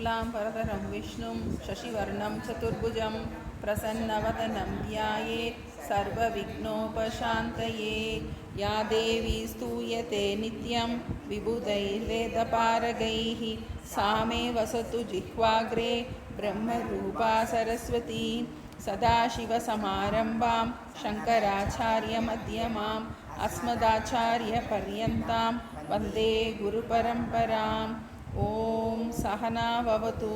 शुक्लांबरधरं विष्णुं शशिवर्णं चतुर्भुजं प्रसन्नवदनं ध्यायेत् सर्वविघ्नोपशान्तये। या देवी स्तूयते नित्यं विबुधैर्वेदपारगैः सा मे वसतु जिह्वाग्रे ब्रह्मरूपा सरस्वती। सदाशिवसमारम्भां शङ्कराचार्यमध्यमाम् अस्मदाचार्यपर्यन्तां वन्दे गुरुपरम्पराम्। ॐ सहना भवतु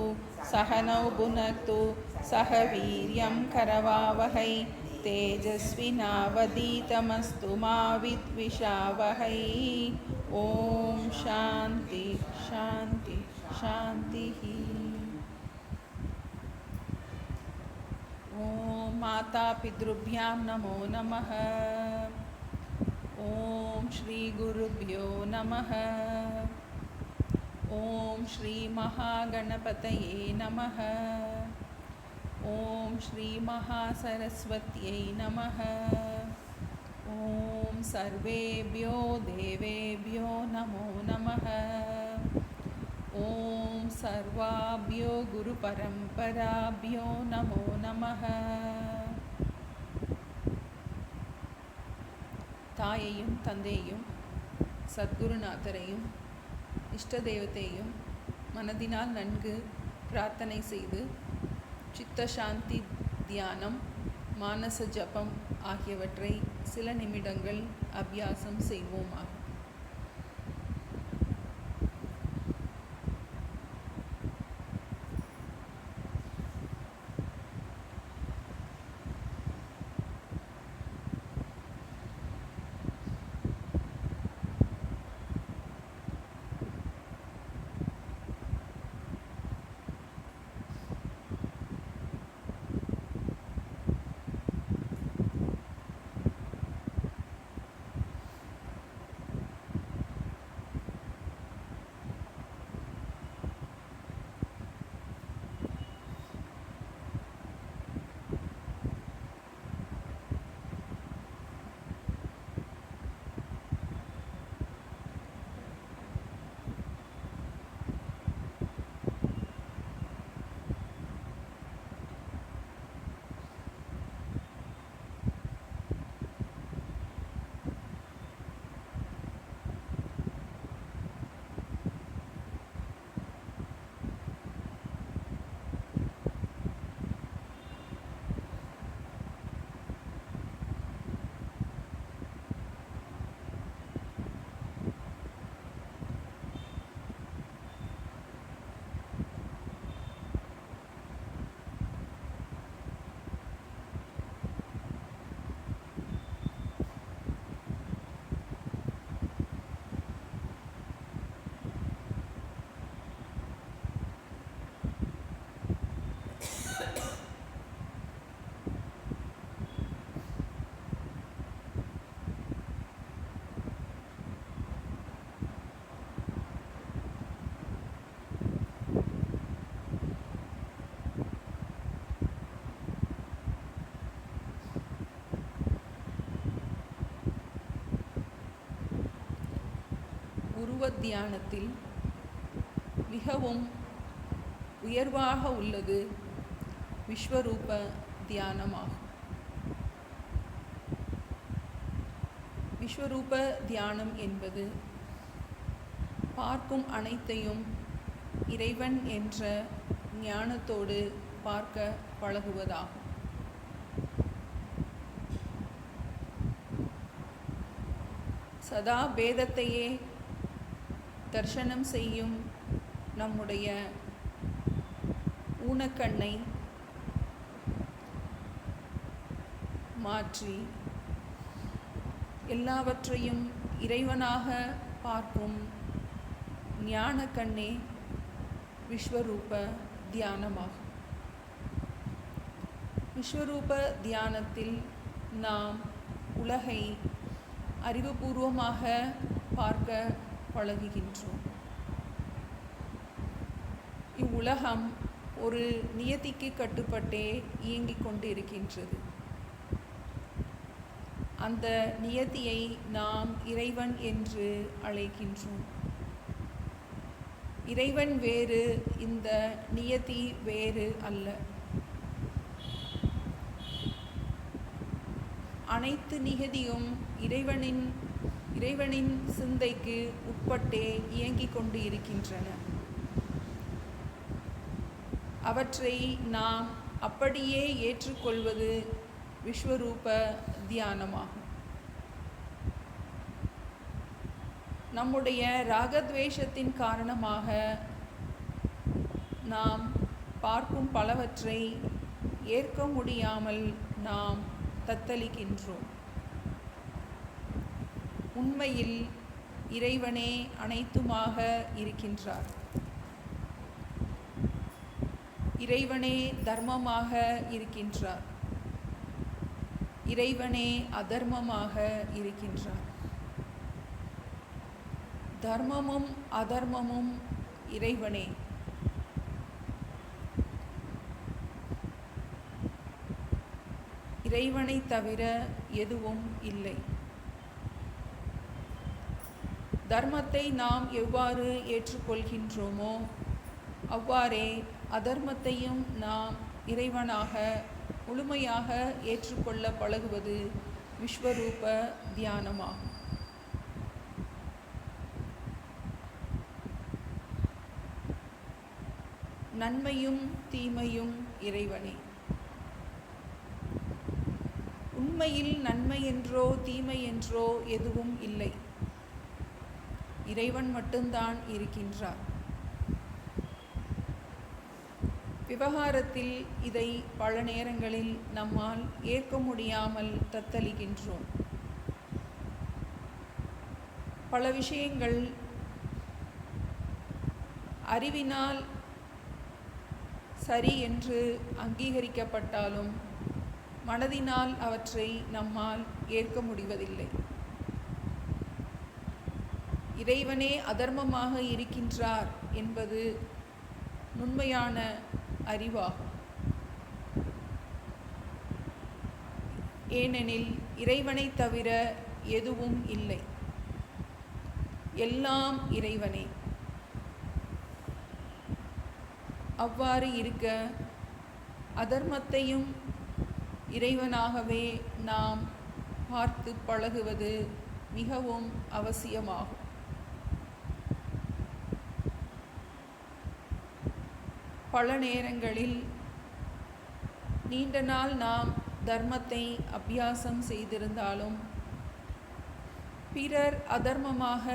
सहनौ भुनक्तु सह वीर्यं करवावहै तेजस्विनावधीतमस्तु मा विद्विषावहै। ॐ शान्ति शान्ति शान्तिः। ॐ माता पितृभ्यां नमो नमः। ॐ श्री गुरुभ्यो नमः। ॐ श्री महागणपतये नमः। ॐ श्री महासरस्वत्यै नमः। ॐ सर्वेभ्यो देवेभ्यो नमो नमः। ॐ सर्वाभ्यो गुरुपरम्पराभ्यो नमो नमः। தாயையும் தந்தையும் சத்குருநாதரையும் இஷ்ட தெய்வத்தையும் மனதினால் நன்கு பிரார்த்தனை செய்து சித்த சாந்தி தியானம் மானச ஜபம் ஆகியவற்றை சில நிமிடங்கள் அபியாசம் செய்வோமாக. உருவ தியானத்தில் மிகவும் உயர்வாக உள்ளது விஸ்வரூப தியானமாகும். விஸ்வரூப தியானம் என்பது பார்க்கும் அனைத்தையும் இறைவன் என்ற ஞானத்தோடு பார்க்க பழகுவதாகும். சதா பேதத்தையே தர்சனம் செய்யும் நம்முடைய ஊனக்கண்ணை மாற்றி எல்லாவற்றையும் இறைவனாக பார்க்கும் ஞானக்கண்ணே விஸ்வரூப தியானமாகும். விஸ்வரூப தியானத்தில் நாம் உலகை அறிவுபூர்வமாக பார்க்க பழகுகின்றோம். இவ்வுலகம் ஒரு நியதிக்கு கட்டுப்பட்டே இயங்கிக் கொண்டு இருக்கின்றது. அந்த நியதியை நாம் இறைவன் என்று அழைக்கின்றோம். இறைவன் வேறு, இந்த நியதி வேறு அல்ல. அனைத்து நியதியும் இறைவனின் சிந்தைக்கு உட்பட்டே இயங்கிக் கொண்டு இருக்கின்றன. அவற்றை நாம் அப்படியே ஏற்றுக்கொள்வது விஸ்வரூப தியானமாகும். நம்முடைய ராகத்வேஷத்தின் காரணமாக நாம் பார்க்கும் பலவற்றை ஏற்க முடியாமல் நாம் தத்தளிக்கின்றோம். உண்மையில் இறைவனே அனைத்துமாக இருக்கின்றார். இறைவனே தர்மமாக இருக்கின்றார். இறைவனே அதர்மமாக இருக்கின்றார். தர்மமும் அதர்மமும் இறைவனே. இறைவனை தவிர எதுவும் இல்லை. தர்மத்தை நாம் எவ்வாறு ஏற்றுக்கொள்கின்றோமோ அவ்வாறே அதர்மத்தையும் நாம் இறைவனாக முழுமையாக ஏற்றுக்கொள்ள பழகுவது விஸ்வரூப தியானமாகும். நன்மையும் தீமையும் இறைவனே. உண்மையில் நன்மை என்றோ தீமை என்றோ எதுவும் இல்லை. இறைவன் மட்டும்தான் இருக்கின்றார். விவகாரத்தில் இதை பல நேரங்களில் நம்மால் ஏற்க முடியாமல் தத்தளிக்கின்றோம். பல விஷயங்கள் அறிவினால் சரி என்று அங்கீகரிக்கப்பட்டாலும் மனதினால் அவற்றை நம்மால் ஏற்க முடிவதில்லை. இறைவனே அதர்மமாக இருக்கின்றார் என்பது உண்மையான அறிவாகும். ஏனெனில் இறைவனை தவிர எதுவும் இல்லை. எல்லாம் இறைவனே. அவ்வாறு இருக்க அதர்மத்தையும் இறைவனாகவே நாம் பார்த்து பழகுவது மிகவும் அவசியமாகும். பல நேரங்களில் நீண்ட நாள் நாம் தர்மத்தை அபியாசம் செய்திருந்தாலும் பிறர் அதர்மமாக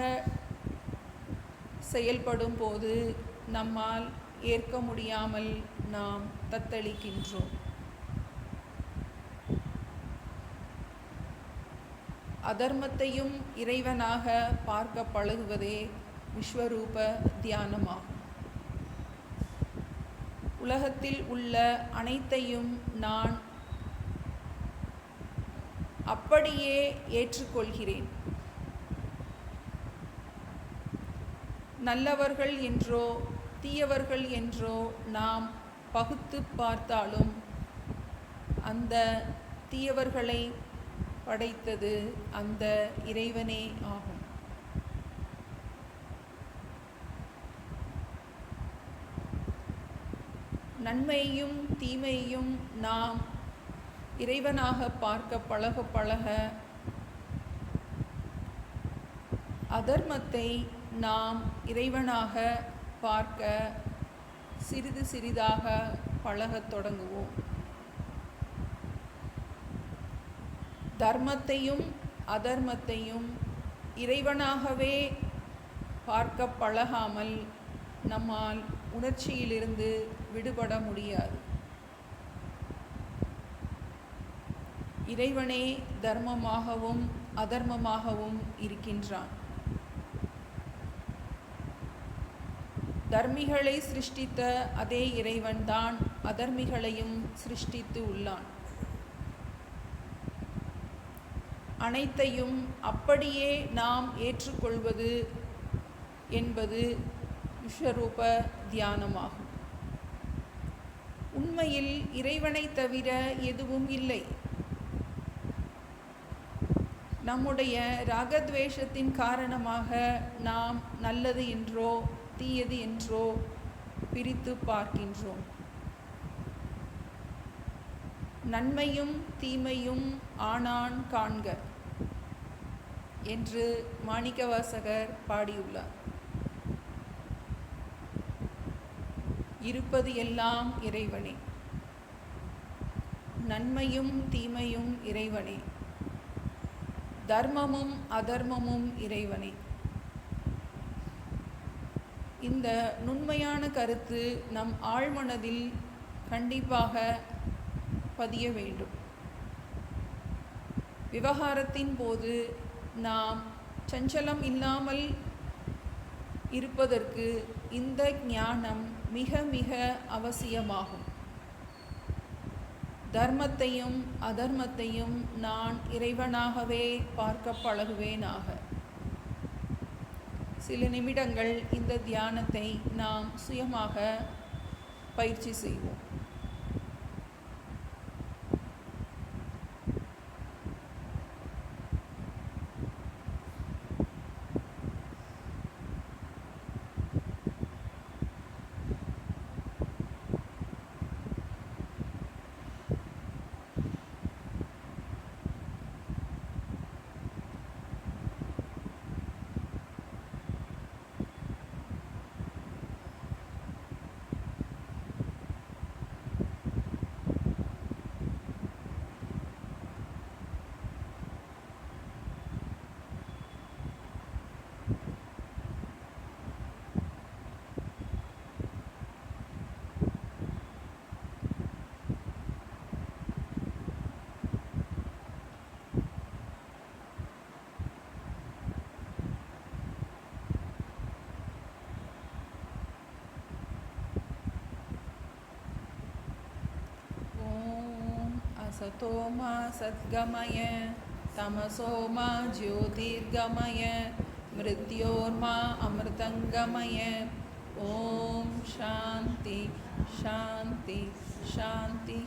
செயல்படும் போது நம்மால் ஏற்க முடியாமல் நாம் தத்தளிக்கின்றோம். அதர்மத்தையும் இறைவனாக பார்க்க பழகுவதே விஸ்வரூப தியானமாகும். உலகத்தில் உள்ள அனைத்தையும் நான் அப்படியே ஏற்றுக்கொள்கிறேன். நல்லவர்கள் என்றோ தீயவர்கள் என்றோ நாம் பகுத்து பார்த்தாலும் அந்த தீயவர்களை படைத்தது அந்த இறைவனே ஆகும். நன்மையையும் தீமையையும் நாம் இறைவனாக பார்க்க பழக பழக அதர்மத்தை நாம் இறைவனாக பார்க்க சிறிது சிறிதாக பழகத் தொடங்குவோம். தர்மத்தையும் அதர்மத்தையும் இறைவனாகவே பார்க்க பழகாமல் நம்மால் உணர்ச்சியிலிருந்து விடுபட முடியாது. இறைவனே தர்மமாகவும் அதர்மமாகவும் இருக்கின்றான். தர்மிகளை சிருஷ்டித்த அதே இறைவன்தான் அதர்மிகளையும் சிருஷ்டித்து உள்ளான். அனைத்தையும் அப்படியே நாம் ஏற்றுக்கொள்வது என்பது விஸ்வரூப தியானமாகும். உண்மையில் இறைவனை தவிர எதுவும் இல்லை. நம்முடைய ராகத்வேஷத்தின் காரணமாக நாம் நல்லது என்றோ தீயது என்றோ பிரித்து பார்க்கின்றோம். நன்மையும் தீமையும் ஆனான் காண்க என்று மாணிக்கவாசகர் பாடியுள்ளார். இருப்பது எல்லாம் இறைவனே, நன்மையும் தீமையும் இறைவனே, தர்மமும் அதர்மமும் இறைவனே. இந்த நுண்மையான கருத்து நம் ஆழ்மனதில் கண்டிப்பாக பதிய வேண்டும். விவகாரத்தின் போது நாம் சஞ்சலம் இல்லாமல் இருப்பதற்கு இந்த ஞானம் மிக மிக அவசியமாகும். தர்மத்தையும் அதர்மத்தையும் நான் இறைவனாகவே பார்க்க பழகுவேனாக. சில நிமிடங்கள் இந்த தியானத்தை நாம் சுயமாக பயிற்சி செய்வோம். असतो मा सद्गमय तमसो मा ज्योतिर्गमय मृत्योर्मा अमृतंगमय। ओम शांति शांति शांति।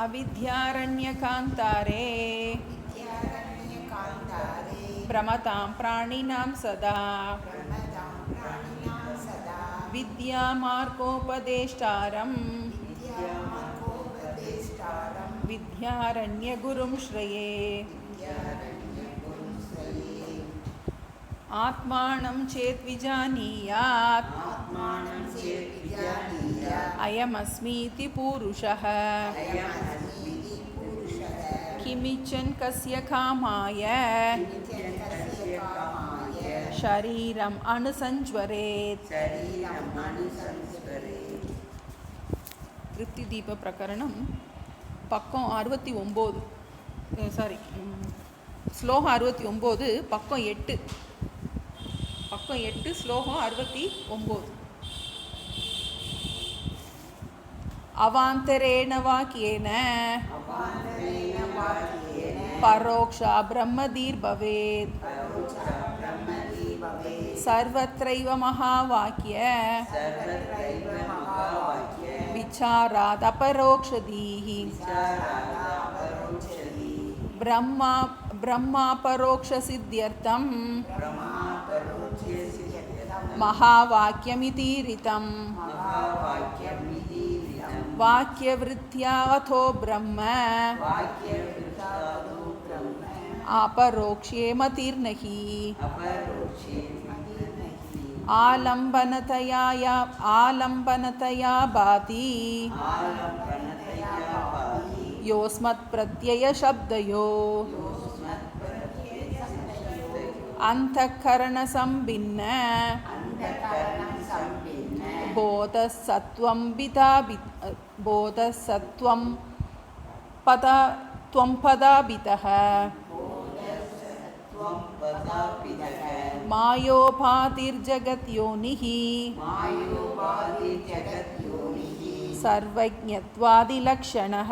अविद्यारण्यकान्तारे प्रमतां प्राणिनां सदा विद्यामार्गोपदेष्टारं विद्यारण्यगुरुं श्रये। आत्मानं चेद्विजानीयात् अयमस्मीति पुरुषः किमिच्छन् कस्य कामाय शरीरम् अनुसञ्ज्वरेत्। कृत्तिदीप प्रकरणं पक्कं 69 श्लोகம் 69 பக்கம் 8 ஸ்லோகம் 69। अवान्तरेण वाक्येन परोक्षा ब्रह्मधीर्भवेत्। सर्वत्रैव महावाक्य विचारात् अपरोक्षधीः। ब्रह्मापरोक्षसिद्ध्यर्थं महावाक्यमितीरितं। वाक्यवृत्त्यावथो ब्रह्म अपरोक्ष्ये मतिर्नहि। आलम्बनतया भाति योऽस्मत्प्रत्ययशब्दयो अन्तःकरणसम्भिन्न बोधसत्त्वं पदाभितः मायोपाधिर्जगद्योनिः सर्वज्ञत्वादिलक्षणः।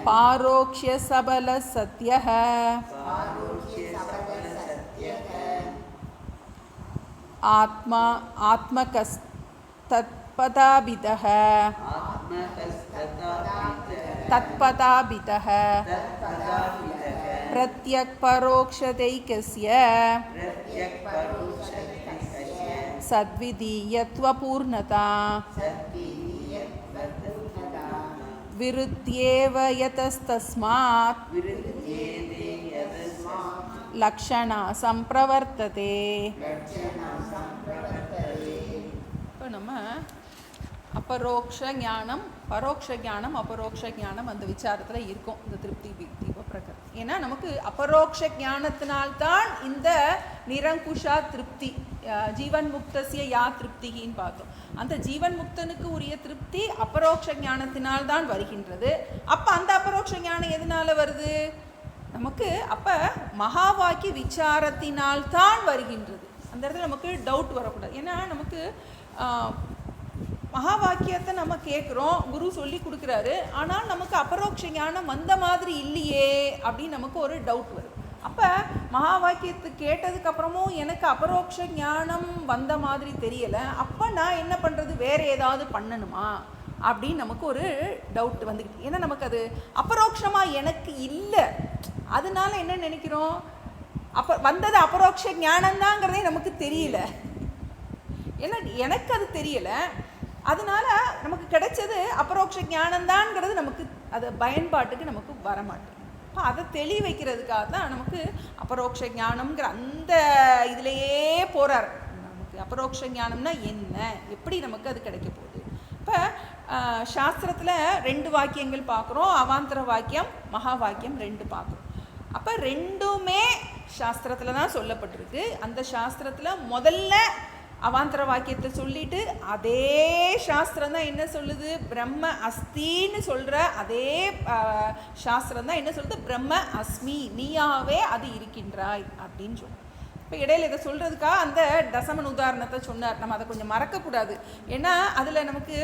பாரோக்ஷ்ய சபல சத்யஹ ஆத்மா ஆத்மகஸ்தத்பதாபிதஹ தத்பதாபிதஹ பிரத்யக் பரோக்ஷதைகஸ்ய சத்விதீயத்வபூர்ணதா விருத்யேவ யதஸ்தஸ்மாத் லக்ஷணா சம்பிரவர்த்ததே. இப்போ நம்ம அபரோக்ஷ ஞானம், பரோக்ஷ ஞானம், அபரோக்ஷ ஞானம் அந்த விசாரத்தில் இருக்கும் இந்த திருப்தி தீப பிரகரணம். ஏன்னா நமக்கு அபரோக்ஷ ஞானத்தினால்தான் இந்த நிரங்குஷா திருப்தி, ஜீவன் முக்தசிய யா திருப்திகின்னு பார்த்தோம். அந்த ஜீவன் முக்தனுக்கு உரிய திருப்தி அபரோக்ஷ ஞானத்தினால்தான் வருகின்றது. அப்போ அந்த அபரோக்ஷ ஞானம் எதனால வருது நமக்கு? அப்போ மகா வாக்கிய விசாரத்தினால்தான் வருகின்றது. அந்த இடத்துல நமக்கு டவுட் வரக்கூடாது. ஏன்னா நமக்கு மகா வாக்கியத்தை நம்ம கேட்குறோம், குரு சொல்லி கொடுக்குறாரு, ஆனால் நமக்கு அபரோக்ஷ ஞானம் வந்த மாதிரி இல்லையே அப்படின்னு நமக்கு ஒரு டவுட் வருது. அப்போ மகா வாக்கியத்தை கேட்டதுக்கப்புறமும் எனக்கு அபரோக்ஷ ஞானம் வந்த மாதிரி தெரியலை, அப்போ நான் என்ன பண்ணுறது, வேறு ஏதாவது பண்ணணுமா அப்படின்னு நமக்கு ஒரு டவுட் வந்துக்கிட்டு. ஏன்னா நமக்கு அது அபரோக்ஷமாக எனக்கு இல்லை, அதனால என்ன நினைக்கிறோம், வந்தது அபரோக்ஷ ஞானம்தாங்கிறதே நமக்கு தெரியல. ஏன்னா எனக்கு அது தெரியலை, அதனால நமக்கு கிடைச்சது அபரோக்ஷ ஞானம்தான்ங்கிறது நமக்கு அது பயன்பாட்டுக்கு நமக்கு வரமாட்டேங்குது. இப்போ அதை தெளி வைக்கிறதுக்காக தான் நமக்கு அபரோக்ஷ ஞானம்ங்கிற அந்த இதுலேயே போகிறார். நமக்கு அபரோக்ஷ ஞானம்னா என்ன, எப்படி நமக்கு அது கிடைக்க போகுது. இப்போ சாஸ்திரத்தில் 2 வாக்கியங்கள் பார்க்குறோம், அவாந்தர வாக்கியம் மகா வாக்கியம் 2 பார்க்குறோம். அப்போ ரெண்டுமே சாஸ்திரத்தில் தான் சொல்லப்பட்டிருக்கு. அந்த சாஸ்திரத்தில் முதல்ல அவாந்தர வாக்கியத்தை சொல்லிட்டு அதே சாஸ்திரம் தான் என்ன சொல்லுது, பிரம்ம அஸ்தின்னு சொல்கிற அதே சாஸ்திரம் தான் என்ன சொல்லுது, பிரம்ம அஸ்மி, நீயாவே அது இருக்கின்றாய் அப்படின்னு சொல்லுது. இப்போ இடையில இதை சொல்கிறதுக்காக அந்த தசமன் உதாரணத்தை சொன்னார். நம்ம அதை கொஞ்சம் மறக்கக்கூடாது. ஏன்னா அதில் நமக்கு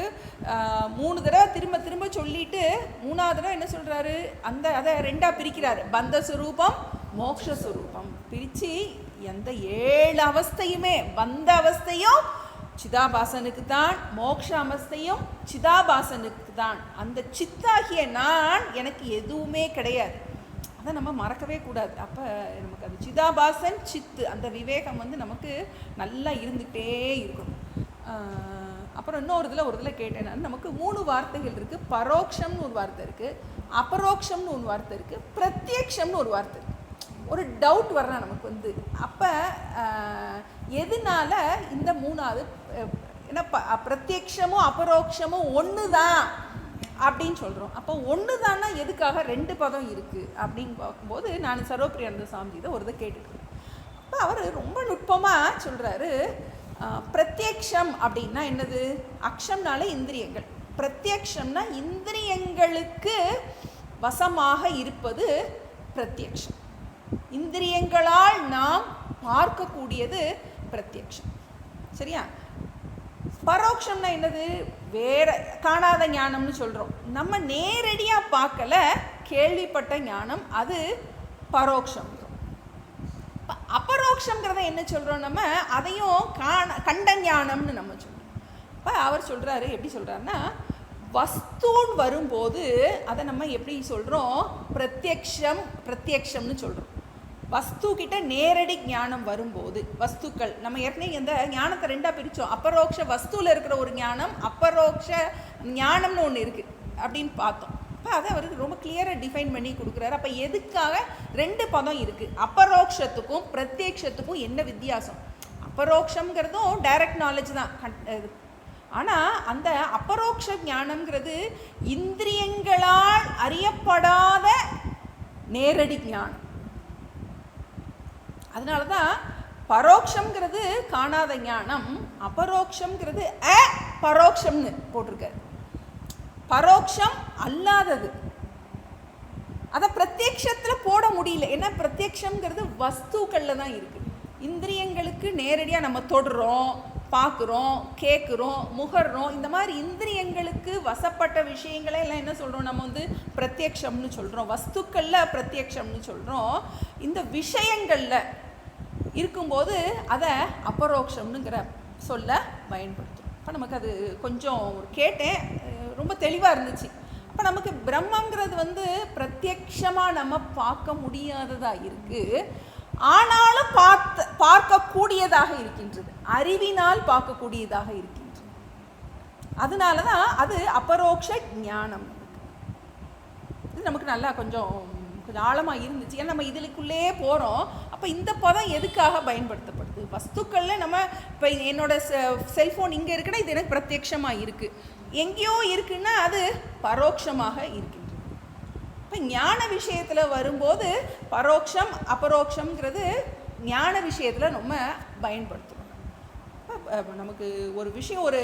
3 தடவை திரும்ப திரும்ப சொல்லிட்டு 3ஆவது தடவை என்ன சொல்கிறாரு, அதை 2ஆக பிரிக்கிறாரு. பந்த சுரூபம் மோக்ஷஸ்வரூபம் பிரித்து எந்த 7 அவஸ்தையுமே, பந்த அவஸ்தையும் சிதாபாசனுக்கு தான், மோக்ஷ அவஸ்தையும் சிதாபாசனுக்கு தான். அந்த சித்தாகிய நான் எனக்கு எதுவுமே கிடையாது, அதை நம்ம மறக்கவே கூடாது. அப்போ நமக்கு அது சிதாபாசன் சித்து அந்த விவேகம் நமக்கு நல்லா இருந்துகிட்டே இருக்கணும். அப்புறம் இன்னொரு இதில் கேட்டேன்னா நமக்கு 3 வார்த்தைகள் இருக்குது. பரோக்ஷம்னு ஒரு வார்த்தை இருக்குது, அபரோக்ஷம்னு ஒரு வார்த்தை இருக்குது, பிரத்யக்ஷம்னு ஒரு வார்த்தை இருக்குது. ஒரு டவுட் வரலாம் நமக்கு அப்போ எதனால இந்த 3ஆவது ஏன்னா பிரத்யக்ஷமும் அபரோக்ஷமும் ஒன்று தான் அப்படின்னு சொல்கிறோம். அப்போ ஒன்று தானா எதுக்காக 2 பதம் இருக்குது அப்படின்னு பார்க்கும்போது நான் சர்வப்பிரியானந்த சாமிஜி தான் ஒரு இதை கேட்டுக்கிறேன். அப்போ அவர் ரொம்ப நுட்பமாக சொல்கிறாரு, பிரத்யக்ஷம் அப்படின்னா என்னது, அக்ஷம்னால இந்திரியங்கள், பிரத்யக்ஷம்னா இந்திரியங்களுக்கு வசமாக இருப்பது பிரத்யக்ஷம். இந்திரியங்களால் நாம் பார்க்கக்கூடியது பிரத்யக்ஷம். சரியா? பரோக்ஷம்னா என்னது, வேற காணாத ஞானம்னு சொல்கிறோம். நம்ம நேரடியாக பார்க்கல, கேள்விப்பட்ட ஞானம், அது பரோக்ஷம். அபரோக்ஷங்கிறத என்ன சொல்கிறோம், நம்ம அதையும் கண்ட ஞானம்னு நம்ம சொல்கிறோம். இப்போ அவர் சொல்கிறாரு, எப்படி சொல்கிறாருன்னா, வஸ்துன்னு வரும்போது அதை நம்ம எப்படி சொல்கிறோம், பிரத்யக்ஷம்னு சொல்கிறோம். வஸ்து கிட்ட நேரடி ஞானம் வரும்போது, வஸ்துக்கள் நம்ம ஏற்கனவே இந்த ஞானத்தை 2ஆக பிரித்தோம். அபரோக்ஷ வஸ்துவில் இருக்கிற ஒரு ஞானம், அபரோக்ஷ ஞானம்னு ஒன்று இருக்குது அப்படின்னு பார்த்தோம். இப்போ அதை அவருக்கு ரொம்ப கிளியராக டிஃபைன் பண்ணி கொடுக்குறாரு. அப்போ எதுக்காக 2 பதம் இருக்குது, அபரோக்ஷத்துக்கும் பிரத்யக்ஷத்துக்கும் என்ன வித்தியாசம்? அபரோக்ஷங்கிறதும் டைரக்ட் நாலேஜ் தான், ஆனால் அந்த அபரோக்ஷ ஞானம்ங்கிறது இந்திரியங்களால் அறியப்படாத நேரடி ஞானம். அதனால தான் பரோக்ஷங்கிறது காணாத ஞானம், அபரோக்ஷங்கிறது பரோக்ஷம்னு போட்டிருக்காரு. பரோக்ஷம் அல்லாதது, அதை பிரத்யக்ஷத்தில் போட முடியல. ஏன்னா பிரத்யக்ஷங்கிறது வஸ்துக்களில் தான் இருக்குது. இந்திரியங்களுக்கு நேரடியாக நம்ம தொடுறோம், பார்க்குறோம், கேட்குறோம், முகர்றோம், இந்த மாதிரி இந்திரியங்களுக்கு வசப்பட்ட விஷயங்களே எல்லாம் என்ன சொல்கிறோம், நம்ம வந்து பிரத்யக்ஷம்னு சொல்கிறோம், வஸ்துக்களில் பிரத்யக்ஷம்னு சொல்கிறோம். இந்த விஷயங்களில் இருக்கும்போது அதை அபரோக்ஷம்னுங்கிற சொல்ல பயன்படுத்துகிறோம். இப்போ நமக்கு அது கொஞ்சம் கேட்டேன், ரொம்ப தெளிவாக இருந்துச்சு. அப்போ நமக்கு பிரம்மங்கிறது வந்து பிரத்யக்ஷமாக நம்ம பார்க்க முடியாததாக இருக்குது, ஆனாலும் பார்க்கக்கூடியதாக இருக்கின்றது, அறிவினால் பார்க்கக்கூடியதாக இருக்கின்றது. அதனால தான் அது அபரோக்ஷ ஞானம். இது நமக்கு நல்லா கொஞ்சம் ஆழமாக இருந்துச்சு. ஏன்னா நம்ம இதுக்குள்ளே போகிறோம். அப்போ இந்த பதம் எதுக்காக பயன்படுத்தப்படுது? வஸ்துக்களில் நம்ம இப்போ என்னோட செல்ஃபோன் இங்கே இருக்குன்னா இது எனக்கு பிரத்யக்ஷமாக இருக்குது, எங்கேயோ இருக்குன்னா அது பரோட்சமாக இருக்கின்றது. இப்போ ஞான விஷயத்தில் வரும்போது பரோட்சம் அபரோக்ஷங்கிறது ஞான விஷயத்தில் நம்ம பயன்படுத்துகிறோம். நமக்கு ஒரு விஷயம் ஒரு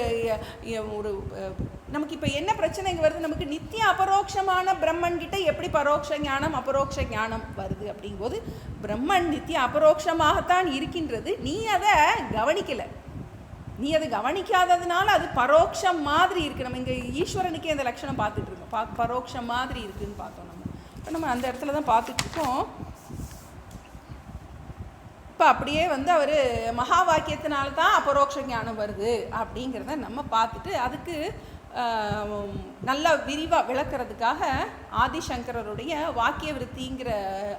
நமக்கு இப்போ என்ன பிரச்சனை இங்கே வருது, நமக்கு நித்திய அபரோக்ஷமான பிரம்மன் கிட்ட எப்படி பரோட்ச ஞானம் அபரோக்ஷ ஞானம் வருது அப்படிங்கும்போது, பிரம்மன் நித்திய அபரோக்ஷமாகத்தான் இருக்கின்றது, நீ அதை கவனிக்கலை, நீ அதை கவனிக்காததுனால அது பரோட்சம் மாதிரி இருக்குது. நம்ம இங்கே ஈஸ்வரனுக்கே அந்த லட்சணம் பார்த்துட்டு இருக்கோம், பரோட்சம் மாதிரி இருக்குதுன்னு பார்த்தோம். இப்போ நம்ம அந்த இடத்துல தான் பார்த்துட்ருக்கோம். இப்போ அப்படியே வந்து அவர் மகா வாக்கியத்தினால்தான் அபரோக்ஷ ஞானம் வருது அப்படிங்கிறத நம்ம பார்த்துட்டு அதுக்கு நல்ல விரிவாக விளக்கிறதுக்காக ஆதிசங்கரருடைய வாக்கிய விருத்திங்கிற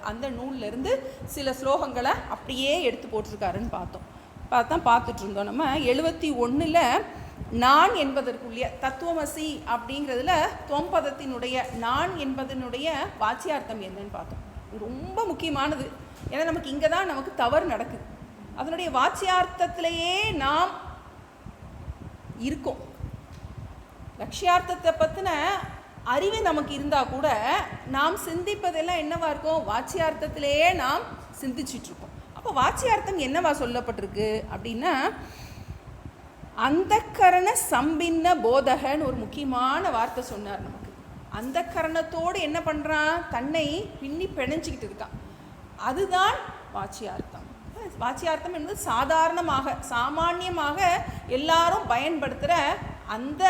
அந்த நூல்லேருந்து சில ஸ்லோகங்களை அப்படியே எடுத்து போட்டிருக்காருன்னு பார்த்துட்டு இருந்தோம். நம்ம 71 நான் என்பதற்குரிய தத்துவமசி அப்படிங்கிறதுல தொம்பதத்தினுடைய நான் என்பதனுடைய வாச்சியார்த்தம் என்னன்னு பார்த்தோம். இது ரொம்ப முக்கியமானது. ஏன்னா நமக்கு இங்கே தான் நமக்கு தவறு நடக்குது. அதனுடைய வாச்சியார்த்தத்திலேயே நாம் இருக்கோம். லட்சியார்த்தத்தை பற்றின அறிவு நமக்கு இருந்தால் கூட நாம் சிந்திப்பதெல்லாம் என்னவா இருக்கும், வாச்சியார்த்தத்திலேயே நாம் சிந்திச்சிட்ருக்கோம். அப்போ வாச்சியார்த்தம் என்னவா சொல்லப்பட்டிருக்கு அப்படின்னா, அந்த கரண சம்பின்ன போதகன்னு ஒரு முக்கியமான வார்த்தை சொன்னார் நமக்கு. அந்த கரணத்தோடு என்ன பண்ணுறான், தன்னை பின்னி பிணைஞ்சிக்கிட்டு இருக்கான். அதுதான் வாச்சியார்த்தம். வாச்சியார்த்தம் என்பது சாமானியமாக எல்லாரும் பயன்படுத்துகிற அந்த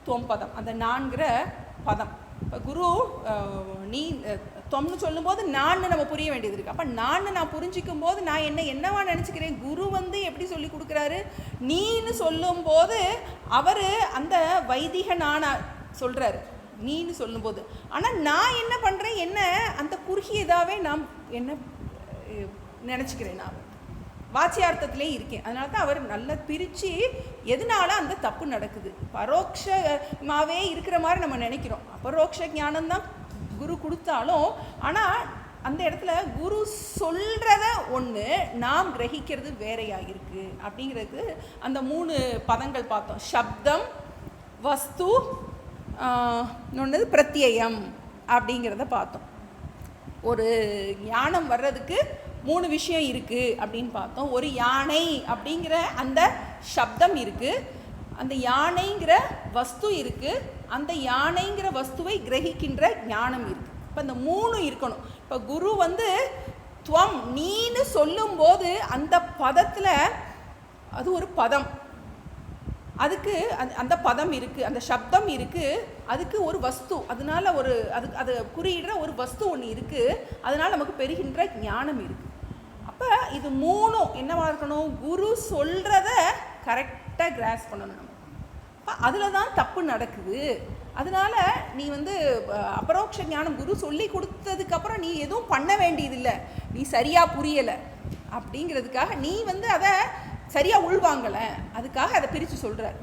தொம்பதம், அந்த நான்கிற பதம். இப்போ குரு நீ தொம்னு சொல்லும்போது நான் நம்ம புரிய வேண்டியது இருக்குது. அப்போ நான் புரிஞ்சிக்கும் போது நான் என்னவா நினச்சிக்கிறேன், குரு வந்து எப்படி சொல்லி கொடுக்குறாரு, நீன்னு சொல்லும்போது அவர் அந்த வைதிகனான சொல்கிறாரு நீன்னு சொல்லும்போது. ஆனால் நான் என்ன பண்ணுறேன், என்ன அந்த குறுகியதாகவே நாம் என்ன நினச்சிக்கிறேன், நான் வாச்சியார்த்தத்திலே இருக்கேன். அதனால தான் அவர் நல்லா பிரித்து எதனால அந்த தப்பு நடக்குது, பரோட்சமாகவே இருக்கிற மாதிரி நம்ம நினைக்கிறோம். அபரோக்ஷ ஞானம்தான் குரு கொடுத்தாலும், ஆனால் அந்த இடத்துல குரு சொல்கிறத ஒன்று நாம் கிரகிக்கிறது வேறையாக இருக்குது அப்படிங்கிறது அந்த 3 பதங்கள் பார்த்தோம். சப்தம், வஸ்து, இன்னொன்று பிரத்யயம் அப்படிங்கிறத பார்த்தோம். ஒரு ஞானம் வர்றதுக்கு 3 விஷயம் இருக்குது அப்படின்னு பார்த்தோம். ஒரு யானை அப்படிங்கிற அந்த சப்தம் இருக்குது, அந்த யானைங்கிற வஸ்து இருக்குது, அந்த யானைங்கிற வஸ்துவை கிரகிக்கின்ற ஞானம் இருக்குது. இப்போ இந்த 3 இருக்கணும். இப்போ குரு வந்து துவம் நீன்னு சொல்லும்போது அந்த பதத்தில் அது ஒரு பதம், அதுக்கு அந்த பதம் இருக்குது, அந்த சப்தம் இருக்குது, அதுக்கு ஒரு வஸ்து, அதனால அது குறியிடுற ஒரு வஸ்து ஒன்று இருக்குது, அதனால் நமக்கு பெறுகின்ற ஞானம் இருக்குது. அப்போ இது 3 என்னவா இருக்கணும், குரு சொல்கிறத கரெக்டாக கிராஸ் பண்ணணும் நம்ம. அப்போ அதில் தான் தப்பு நடக்குது. அதனால் நீ வந்து அபரோக்ஷ ஞானம் குரு சொல்லி கொடுத்ததுக்கப்புறம் நீ எதுவும் பண்ண வேண்டியதில்லை, நீ சரியாக புரியலை அப்படிங்கிறதுக்காக நீ வந்து அதை சரியாக உள்வாங்கலை, அதுக்காக அதை பிரித்து சொல்கிறார்.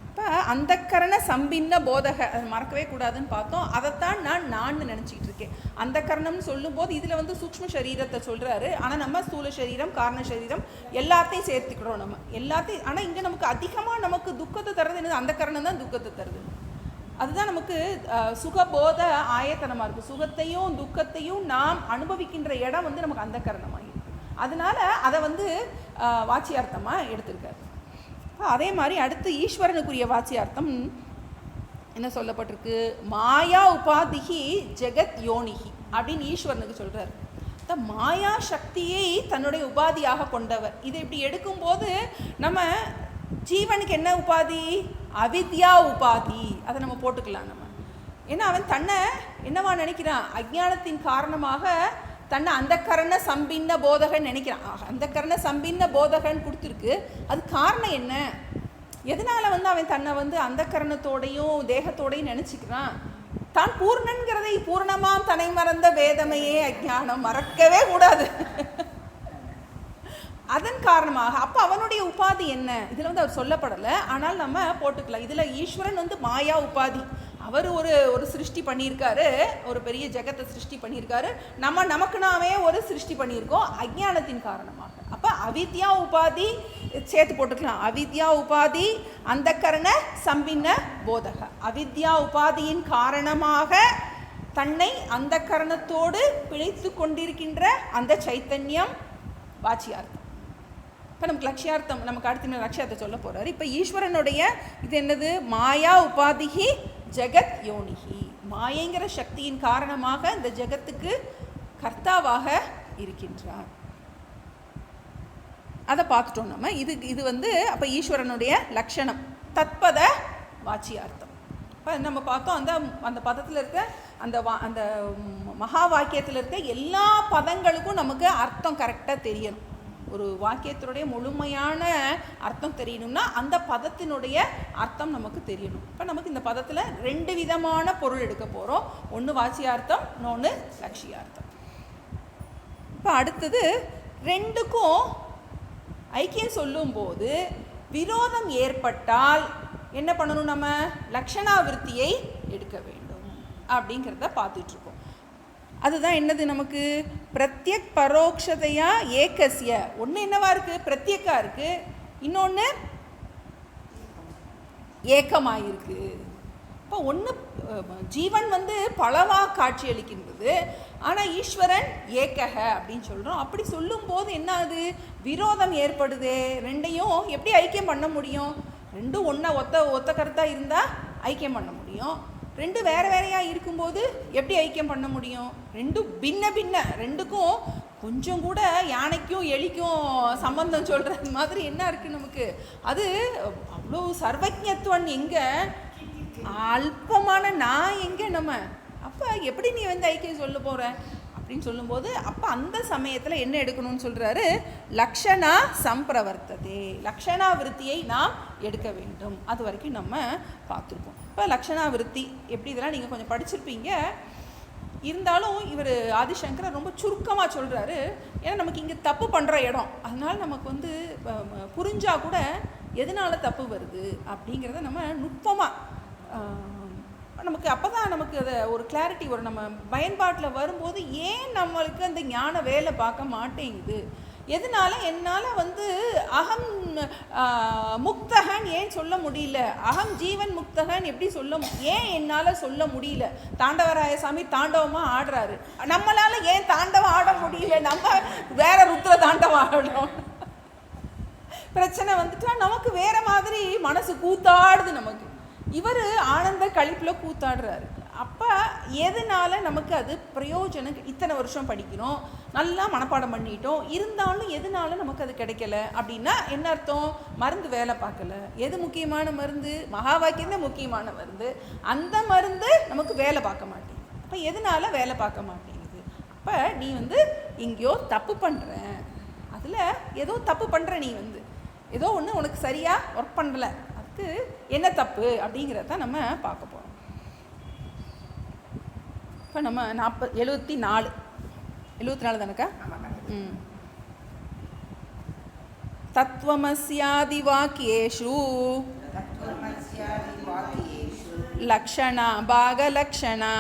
இப்போ அந்த கரண சம்பின்ன போதக, அதை மறக்கவே கூடாதுன்னு பார்த்தோம். அதைத்தான் நான் நினச்சிக்கிட்டு இருக்கேன். அந்த கரணம்னு சொல்லும்போது இதில் வந்து சூக்ஷ்ம சரீரத்தை சொல்கிறாரு, ஆனால் நம்ம ஸ்தூல சரீரம் காரண சரீரம் எல்லாத்தையும் சேர்த்துக்கிறோம் நம்ம எல்லாத்தையும். ஆனால் இங்கே நமக்கு அதிகமாக நமக்கு துக்கத்தை தருது என்னது, அந்த கரணம் தான் துக்கத்தை தருது. அதுதான் நமக்கு சுகபோத ஆயத்தனமாக இருக்குது. சுகத்தையும் துக்கத்தையும் நாம் அனுபவிக்கின்ற இடம் வந்து நமக்கு அந்த கரணமாக இருக்குது. அதனால் அதை வந்து வாச்சியார்த்தமாக எடுத்திருக்காரு. அதே மாதிரி அடுத்து ஈஸ்வரனுக்குரிய வாச்சியார்த்தம் என்ன சொல்லப்பட்டிருக்கு, மாயா உபாதிகி ஜெகத் யோனிகி அப்படின்னு ஈஸ்வரனுக்கு சொல்கிறார். மாயா சக்தியை தன்னுடைய உபாதியாக கொண்டவர். இதை இப்படி எடுக்கும்போது நம்ம ஜீவனுக்கு என்ன உபாதி? அவித்யா உபாதி. அதை நம்ம போட்டுக்கலாம் நம்ம. ஏன்னா அவன் தன்னை என்னவா நினைக்கிறான்? அஜ்ஞானத்தின் காரணமாக தன்னை அந்தக்கரண சம்பின்ன போதகன் நினைக்கிறான். அந்தக்கரண சம்பின்ன போதகன் கொடுத்துருக்கு. அது காரணம் என்ன? எதனால் அவன் தன்னை அந்தக்கரணத்தோடையும் தேகத்தோடையும் நினச்சிக்கிறான்? தான் பூர்ணன்கிறதை பூர்ணமாம் தன்னை மறந்த வேதமையே அஜ்ஞானம், மறக்கவே கூடாது. அதன் காரணமாக அப்போ அவனுடைய உபாதி என்ன? இதில் அவர் சொல்லப்படலை, ஆனால் நம்ம போட்டுக்கலாம். இதில் ஈஸ்வரன் மாயா உபாதி. அவர் ஒரு சிருஷ்டி பண்ணியிருக்காரு, ஒரு பெரிய ஜெகத்தை சிருஷ்டி பண்ணியிருக்காரு. நமக்கு நாமே ஒரு சிருஷ்டி பண்ணியிருக்கோம் அஜ்ஞானத்தின் காரணமாக. அப்போ அவித்யா உபாதி சேர்த்து போட்டுக்கலாம். அவித்யா உபாதி அந்தக்கரண சம்பின்ன போதக. அவித்யா உபாதியின் காரணமாக தன்னை அந்தக்கரணத்தோடு பிழைத்து கொண்டிருக்கின்ற அந்த சைத்தன்யம் வாச்சியார்த்தம். இப்போ நமக்கு லட்சியார்த்தம், நமக்கு அடுத்த லட்சியார்த்தம் சொல்ல போகிறார். இப்போ ஈஸ்வரனுடைய இது என்னது? மாயா உபாதிகி ஜெகத் யோனிகி. மாயைங்கிற சக்தியின் காரணமாக இந்த ஜெகத்துக்கு கர்த்தாவாக இருக்கின்றார். அதை பார்த்துட்டோம் நம்ம. இது அப்போ ஈஸ்வரனுடைய லட்சணம், தத்பத வாச்சியார்த்தம். இப்போ நம்ம பார்த்தோம், அந்த பதத்தில் இருக்க அந்த மகா வாக்கியத்தில் இருக்க எல்லா பதங்களுக்கும் நமக்கு அர்த்தம் கரெக்டாக தெரியணும். ஒரு வாக்கியத்தினுடைய முழுமையான அர்த்தம் தெரியணும்னா அந்த பதத்தினுடைய அர்த்தம் நமக்கு தெரியணும். இப்போ நமக்கு இந்த பதத்தில் 2 விதமான பொருள் எடுக்க போகிறோம். ஒன்று வாச்சியார்த்தம், இன்னொன்று லட்சியார்த்தம். இப்போ அடுத்தது 2க்கும் ஐக்கியம் சொல்லும்போது விரோதம் ஏற்பட்டால் என்ன பண்ணணும்? நம்ம லக்ஷணாவிருத்தியை எடுக்க வேண்டும் அப்படிங்கிறத பார்த்துட்ருக்கோம். அதுதான் என்னது நமக்கு? பிரத்யக் பரோக்ஷதையா ஏகசிய. ஒன்று என்னவா இருக்குது? பிரத்யக்கா இருக்குது, இன்னொன்று ஏக்கமாயிருக்கு. இப்போ ஒன்று ஜீவன் பலவாக காட்சி அளிக்கின்றது, ஆனால் ஈஸ்வரன் ஏக்கக அப்படின்னு சொல்கிறோம். அப்படி சொல்லும்போது என்ன ஆகுது? விரோதம் ஏற்படுது. ரெண்டையும் எப்படி ஐக்கியம் பண்ண முடியும்? ரெண்டும் ஒத்த கருத்தாக இருந்தால் ஐக்கியம் பண்ண முடியும். ரெண்டு வேறு வேறையாக இருக்கும்போது எப்படி ஐக்கியம் பண்ண முடியும்? ரெண்டும் பின்ன ரெண்டுக்கும் கொஞ்சம் கூட யானைக்கும் எலிக்கும் சம்பந்தம் சொல்கிறது மாதிரி என்ன இருக்குது நமக்கு? அது அவ்வளோ சர்வஜத்துவன் எங்கே, அல்பமான நான் எங்கே நம்ம? அப்போ எப்படி நீ ஐக்கியம் சொல்ல போகிற அப்படின்னு சொல்லும்போது அப்போ அந்த சமயத்தில் என்ன எடுக்கணும்னு சொல்கிறாரு? லக்ஷணா சம்பிரவர்த்ததே. லக்ஷணா விருத்தியை நாம் எடுக்க வேண்டும். அது வரைக்கும் நம்ம பார்த்துருக்கோம். இப்போ லக்ஷணா விருத்தி எப்படி, இதெல்லாம் நீங்கள் கொஞ்சம் படிச்சிருப்பீங்க. இருந்தாலும் இவர் ஆதிசங்கரர் ரொம்ப சுருக்கமாக சொல்கிறாரு. ஏன்னா நமக்கு இங்கே தப்பு பண்ணுற இடம், அதனால் நமக்கு புரிஞ்சால் கூட எதனால் தப்பு வருது அப்படிங்கிறத நம்ம நுட்பமாக நமக்கு அப்போ தான் நமக்கு அதை ஒரு கிளாரிட்டி வரும். நம்ம பயன்பாட்டில் வரும்போது ஏன் நம்மளுக்கு அந்த ஞான வேலை பார்க்க மாட்டேங்குது, எதனால் என்னால் அகம் முக்தகன் ஏன் சொல்ல முடியல, அகம் ஜீவன் முக்தகன் எப்படி ஏன் என்னால் சொல்ல முடியல? தாண்டவராயசாமி தாண்டவமாக ஆடுறாரு, நம்மளால் ஏன் தாண்டவம் ஆட முடியல? நம்ம வேற ருத்ர தாண்டவம் ஆடுறோம். பிரச்சனை நமக்கு வேற மாதிரி மனசு கூத்தாடுது. நமக்கு இவர் ஆனந்த கழிப்பில் கூத்தாடுறாரு. அப்போ எதனால் நமக்கு அது பிரயோஜனம்? இத்தனை வருஷம் படிக்கிறோம், நல்லா மனப்பாடம் பண்ணிட்டோம், இருந்தாலும் எதனால நமக்கு அது கிடைக்கல அப்படின்னா என்ன அர்த்தம்? மருந்து வேலை பார்க்கல. எது முக்கியமான மருந்து? மகா வாக்கியம் தான் முக்கியமான மருந்து. அந்த மருந்து நமக்கு வேலை பார்க்க மாட்டேங்குது. அப்போ எதனால வேலை பார்க்க மாட்டேங்குது? அப்போ நீ எங்கேயோ தப்பு பண்ணுற, அதில் ஏதோ தப்பு பண்ணுற, நீ ஏதோ ஒன்று உனக்கு சரியாக ஒர்க் பண்ணலை, அதுக்கு என்ன தப்பு அப்படிங்கிறத நம்ம பார்க்க போகிறோம். இப்போ நம்ம 74 தானக்கா? தத்துவமஸ்யாதி வாக்கியேஷு லக்ஷணா பாகலக்ஷணா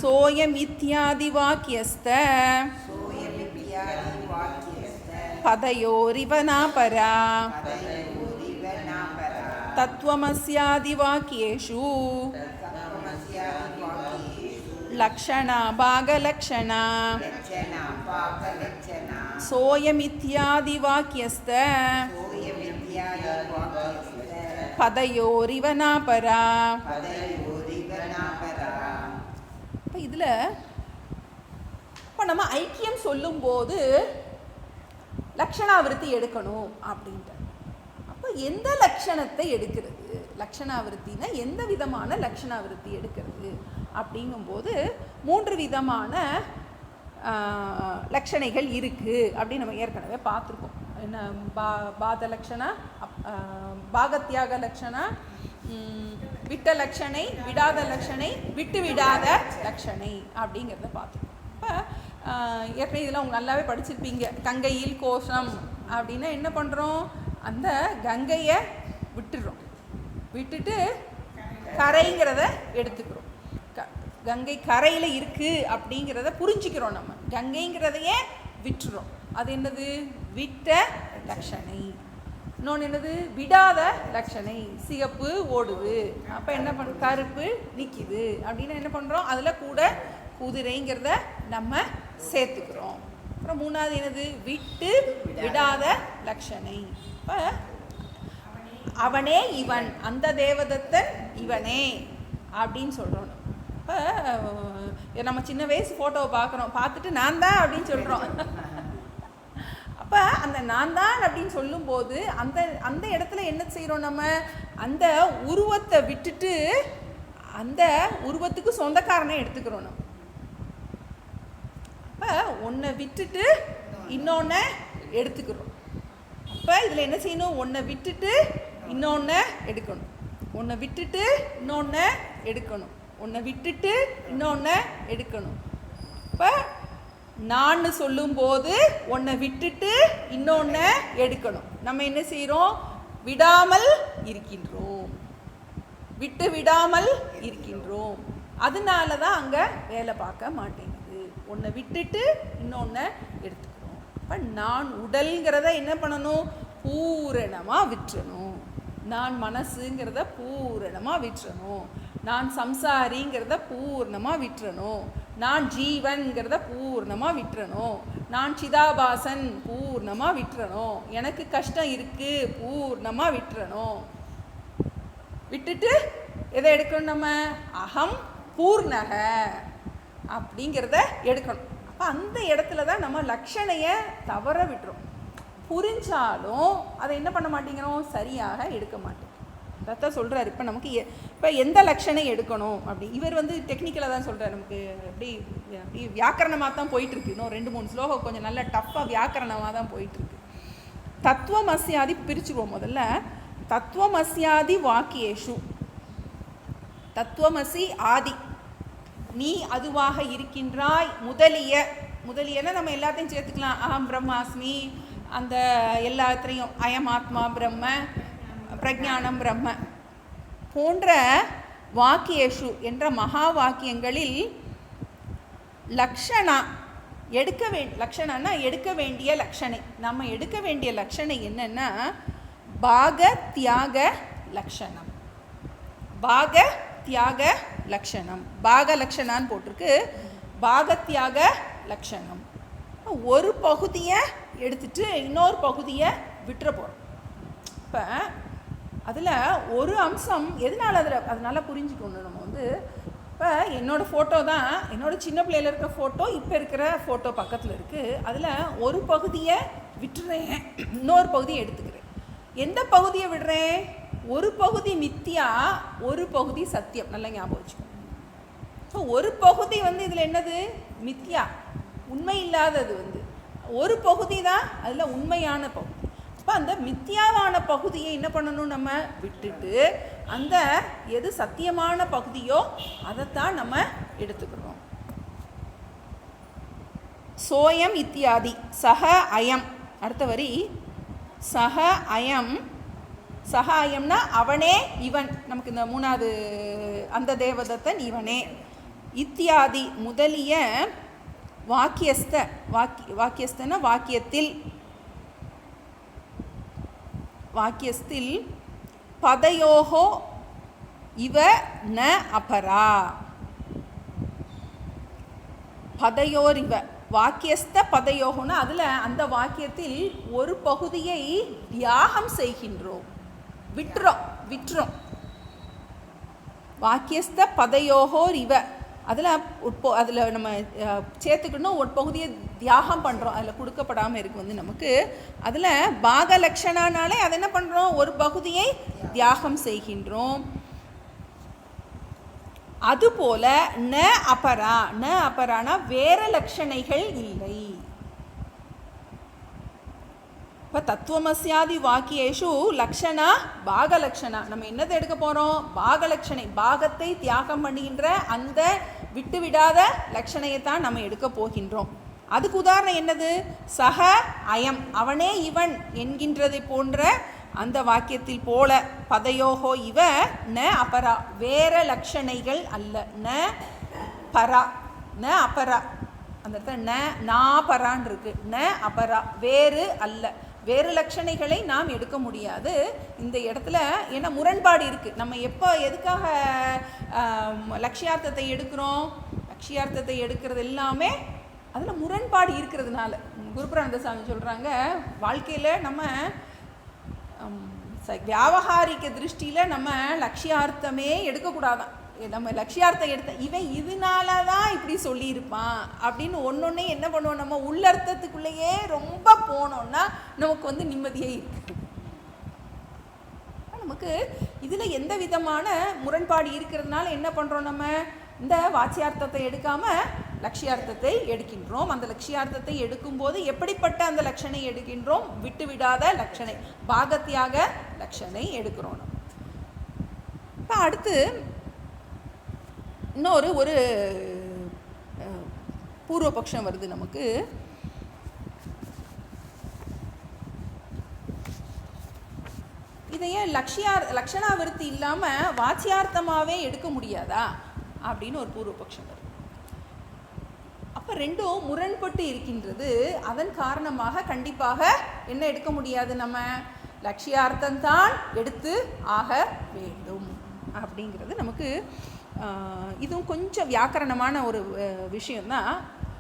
சோயமித்யாதி வாக்கியஸ்த பதயோரிவனாபரா தத்துவமஸ்யாதி வாக்கியேஷு லக்ஷணா பாகலக்ஷணா சோயமித்யாதி வாக்கியஸ்த பதயோரிவனாபரா. இப்போ இதில் இப்போ நம்ம ஐக்கியம் சொல்லும்போது லக்ஷணாவிருத்தி எடுக்கணும் அப்படின்ட்டு. அப்போ எந்த லக்ஷணத்தை எடுக்கிறது, லக்ஷணாவிருத்தினா எந்த விதமான லக்ஷணாவிருத்தி எடுக்கிறது அப்படிங்கும்போது 3 விதமான லக்ஷணைகள் இருக்குது அப்படின்னு நம்ம ஏற்கனவே பார்த்துருக்கோம். என்ன பாத லக்ஷணா, பாகத்யாக லக்ஷணா, விட்ட லக்ஷணை, விடாத லக்ஷணை, விட்டு விடாத லக்ஷணை அப்படிங்கிறத பார்த்துருக்கோம். இப்போ ஏற்கனவே இதெல்லாம் அவங்க நல்லாவே படிச்சிருப்பீங்க. கங்கையில் கோஷம் அப்படின்னா என்ன பண்ணுறோம், அந்த கங்கையை விட்டுடுறோம், விட்டுட்டு கரைங்கிறத எடுத்துக்கிறோம். கங்கை கரையில் இருக்குது அப்படிங்கிறத புரிஞ்சுக்கிறோம். நம்ம கங்கைங்கிறதையே விட்டுறோம். அது என்னது, விட்ட லக்ஷணை. இன்னொன்று என்னது, விடாத லக்ஷணை. சிகப்பு ஓடுது, அப்போ என்ன கருப்பு நிற்கிது அப்படின்னா என்ன பண்ணுறோம், அதில் கூட குதிரைங்கிறத நம்ம சேர்த்துக்கிறோம். அப்புறம் 3வது என்னது, விட்டு விடாத லக்ஷணை. இப்போ அவனே இவன், அந்த தேவதத்தன் இவனே அப்படின்னு சொல்கிறோம். இப்போ நம்ம சின்ன வயசு ஃபோட்டோவை பார்க்குறோம், பார்த்துட்டு நான் தான் அப்படின்னு சொல்கிறோம். அப்போ அந்த நான் தான் அப்படின்னு சொல்லும்போது அந்த அந்த இடத்துல என்ன செய்கிறோம், நம்ம அந்த உருவத்தை விட்டுட்டு அந்த உருவத்துக்கு சொந்தக்காரனை எடுத்துக்கிறோம். நம்ம அப்போ ஒன்றை விட்டுட்டு இன்னொன்று எடுத்துக்கிறோம். அப்போ இதில் என்ன செய்யணும், ஒன்றை விட்டுட்டு இன்னொன்று எடுக்கணும், ஒன்றை விட்டுட்டு இன்னொன்று எடுக்கணும், ஒன்றை விட்டுட்டு இன்னொன்று எடுக்கணும். இப்போ நான் சொல்லும்போது ஒன்றை விட்டுட்டு இன்னொன்று எடுக்கணும். நம்ம என்ன செய்கிறோம், விடாமல் இருக்கின்றோம், விட்டு விடாமல் இருக்கின்றோம். அதனால தான் அங்கே வேலை பார்க்க மாட்டேங்குது. ஒன்றை விட்டுட்டு இன்னொன்று எடுத்துக்கிறோம். இப்போ நான் உடல்ங்கிறத என்ன பண்ணணும், பூரணமாக விட்டுறணும். நான் மனசுங்கிறத பூரணமாக விட்டுறணும். நான் சம்சாரிங்கிறத பூர்ணமாக விட்டுறணும். நான் ஜீவன்கிறத பூர்ணமாக விட்டுறணும். நான் சிதாபாசன் பூர்ணமாக விட்டுறணும். எனக்கு கஷ்டம் இருக்குது பூர்ணமாக விட்டுறணும். விட்டுட்டு எதை எடுக்கணும், நம்ம அகம் பூர்ணக அப்படிங்கிறத எடுக்கணும். அப்போ அந்த இடத்துல தான் நம்ம லக்ஷணையை தவற விட்டுறோம். புரிஞ்சாலும் அதை என்ன பண்ண மாட்டேங்கிறோம், சரியாக எடுக்க மாட்டேங்கிறோம். அதான் சொல்கிறார். இப்போ நமக்கு இப்போ எந்த லக்ஷணை எடுக்கணும் அப்படி இவர் டெக்னிக்கலாக தான் சொல்கிறார். நமக்கு அப்படி அப்படி வியாக்கரணமாக தான் போயிட்டுருக்கு. இன்னும் 2-3 ஸ்லோகம் கொஞ்சம் நல்ல டஃப்பாக வியாக்கரணமாக தான் போயிட்டுருக்கு. தத்துவமஸ்யாதி பிரிச்சுருவோம். முதல்ல தத்துவமஸ்யாதி வாக்கியேஷு, தத்துவமசி ஆதி, நீ அதுவாக இருக்கின்றாய் முதலியன நம்ம எல்லாத்தையும் சேர்த்துக்கலாம். அகம் பிரம்மாஸ்மி, அந்த எல்லாத்திலையும் அயம் ஆத்மா பிரம்ம, பிரஜானம் பிரம்ம போன்ற வாக்கியேஷு என்ற மகா வாக்கியங்களில் லக்ஷணா லக்ஷணன்னா எடுக்க வேண்டிய லக்ஷணை. நம்ம எடுக்க வேண்டிய லக்ஷணை என்னன்னா பாக தியாக லக்ஷணம். பாக தியாக லக்ஷணம், பாக லக்ஷணான்னு போட்டிருக்கு. பாகத்தியாக லக்ஷணம். ஒரு பகுதியை எடுத்துட்டு இன்னொரு பகுதியை விட்டுற போகிறோம். இப்போ அதில் ஒரு அம்சம் எதனால் அதனால புரிஞ்சுக்கணும். நம்ம இப்போ என்னோடய ஃபோட்டோ தான், என்னோடய சின்ன பிள்ளையில் இருக்கிற ஃபோட்டோ இப்போ இருக்கிற ஃபோட்டோ பக்கத்தில் இருக்குது. அதில் ஒரு பகுதியை விட்டுறேன், இன்னொரு பகுதியை எடுத்துக்கிறேன். எந்த பகுதியை விடுறேன், ஒரு பகுதி மித்தியா, ஒரு பகுதி சத்தியம். நல்லா ஞாபகம் வச்சுக்கோங்க. ஸோ ஒரு பகுதி இதில் என்னது, மித்தியா, உண்மை இல்லாதது. ஒரு பகுதி தான் அதில் உண்மையான பகுதி. அப்போ அந்த மித்தியாவான பகுதியை என்ன பண்ணணும், நம்ம விட்டுட்டு அந்த எது சத்தியமான பகுதியோ அதைத்தான் நம்ம எடுத்துக்கிறோம். சோயம் இத்தியாதி சக அயம். அடுத்த வரி சக அயம். சக அயம்னா அவனே இவன். நமக்கு இந்த 3வது அந்த தேவதத்தன் இவனே. இத்தியாதி முதலிய வாக்கியஸ்தன வாக்கியத்தில் பதயோகோ இவ ந அபரா. பதயோர் இவ வாக்கியஸ்த பதயோகோன்னா அதில் அந்த வாக்கியத்தில் ஒரு பகுதியை தியாகம் செய்கின்றோம், விட்டுறோம். வாக்கியஸ்த பதயோகோர் இவ அதில் நம்ம சேர்த்துக்கணும் ஒரு பகுதியை தியாகம் பண்ணுறோம், அதில் கொடுக்கப்படாமல் இருக்கு வந்து நமக்கு. அதில் பாக லக்ஷணானாலே அதை என்ன பண்ணுறோம், ஒரு பகுதியை தியாகம் செய்கின்றோம். அதுபோல ந அபரா, ந அபரானா வேற லட்சணைகள் இல்லை. இப்போ தத்துவமஸ்யாதி வாக்கியேஷு லக்ஷணா பாகலக்ஷணா, நம்ம என்னதை எடுக்க போகிறோம், பாகலட்சணை, பாகத்தை தியாகம் பண்ணுகின்ற அந்த விட்டு விடாத லட்சணையை தான் நம்ம எடுக்க போகின்றோம். அதுக்கு உதாரணம் என்னது, சக அயம், அவனே இவன் என்கின்றதை போன்ற அந்த வாக்கியத்தில் போல, பதையோகோ இவ ந அபரா, வேற லட்சணைகள் அல்ல. ந பரா, ந அபரா, அந்த இடத்துல நாபரான் இருக்கு. ந அபரா, வேறு அல்ல, வேறு லட்சணைகளை நாம் எடுக்க முடியாது இந்த இடத்துல. ஏன்னா முரண்பாடு இருக்குது. நம்ம எப்போ எதுக்காக லட்சியார்த்தத்தை எடுக்கிறோம், லட்சியார்த்தத்தை எடுக்கிறது எல்லாமே அதில் முரண்பாடு இருக்கிறதுனால. குருபிரானந்த சாமி சொல்கிறாங்க, வாழ்க்கையில் நம்ம வியாவகாரிக திருஷ்டியில் நம்ம லட்சியார்த்தமே எடுக்கக்கூடாதான். நம்ம லட்சியார்த்தம் எடுத்த இவன் இதனால தான் இப்படி சொல்லியிருப்பான் அப்படின்னு ஒன்றொன்னே என்ன பண்ணுவோம், நம்ம உள்ளர்த்தத்துக்குள்ளேயே ரொம்ப போனோம்னா நமக்கு வந்து நிம்மதியே இருக்கு. நமக்கு இதில் எந்த விதமான முரண்பாடு இருக்கிறதுனால என்ன பண்ணுறோம், நம்ம இந்த வாச்சியார்த்தத்தை எடுக்காமல் லட்சியார்த்தத்தை எடுக்கின்றோம். அந்த லட்சியார்த்தத்தை எடுக்கும்போது எப்படிப்பட்ட அந்த லட்சணை எடுக்கின்றோம், விட்டு விடாத லட்சணை, பாகத்தியாக லட்சணை எடுக்கிறோம். இப்போ அடுத்து இன்னொரு ஒரு பூர்வபக்ஷம் வருது நமக்கு. இதையே லக்ஷணாவிருத்தி இல்லாமல் வாச்சியார்த்தமாகவே எடுக்க முடியாதா அப்படின்னு ஒரு பூர்வபக்ஷம் வருது. அப்போ ரெண்டும் முரண்பட்டு இருக்கின்றது. அதன் காரணமாக கண்டிப்பாக என்ன எடுக்க முடியாது, நம்ம லட்சியார்த்தம்தான் எடுத்து ஆக வேண்டும் அப்படிங்கிறது நமக்கு. இதுவும் கொஞ்சம் வியாக்கரணமான ஒரு விஷயந்தான்,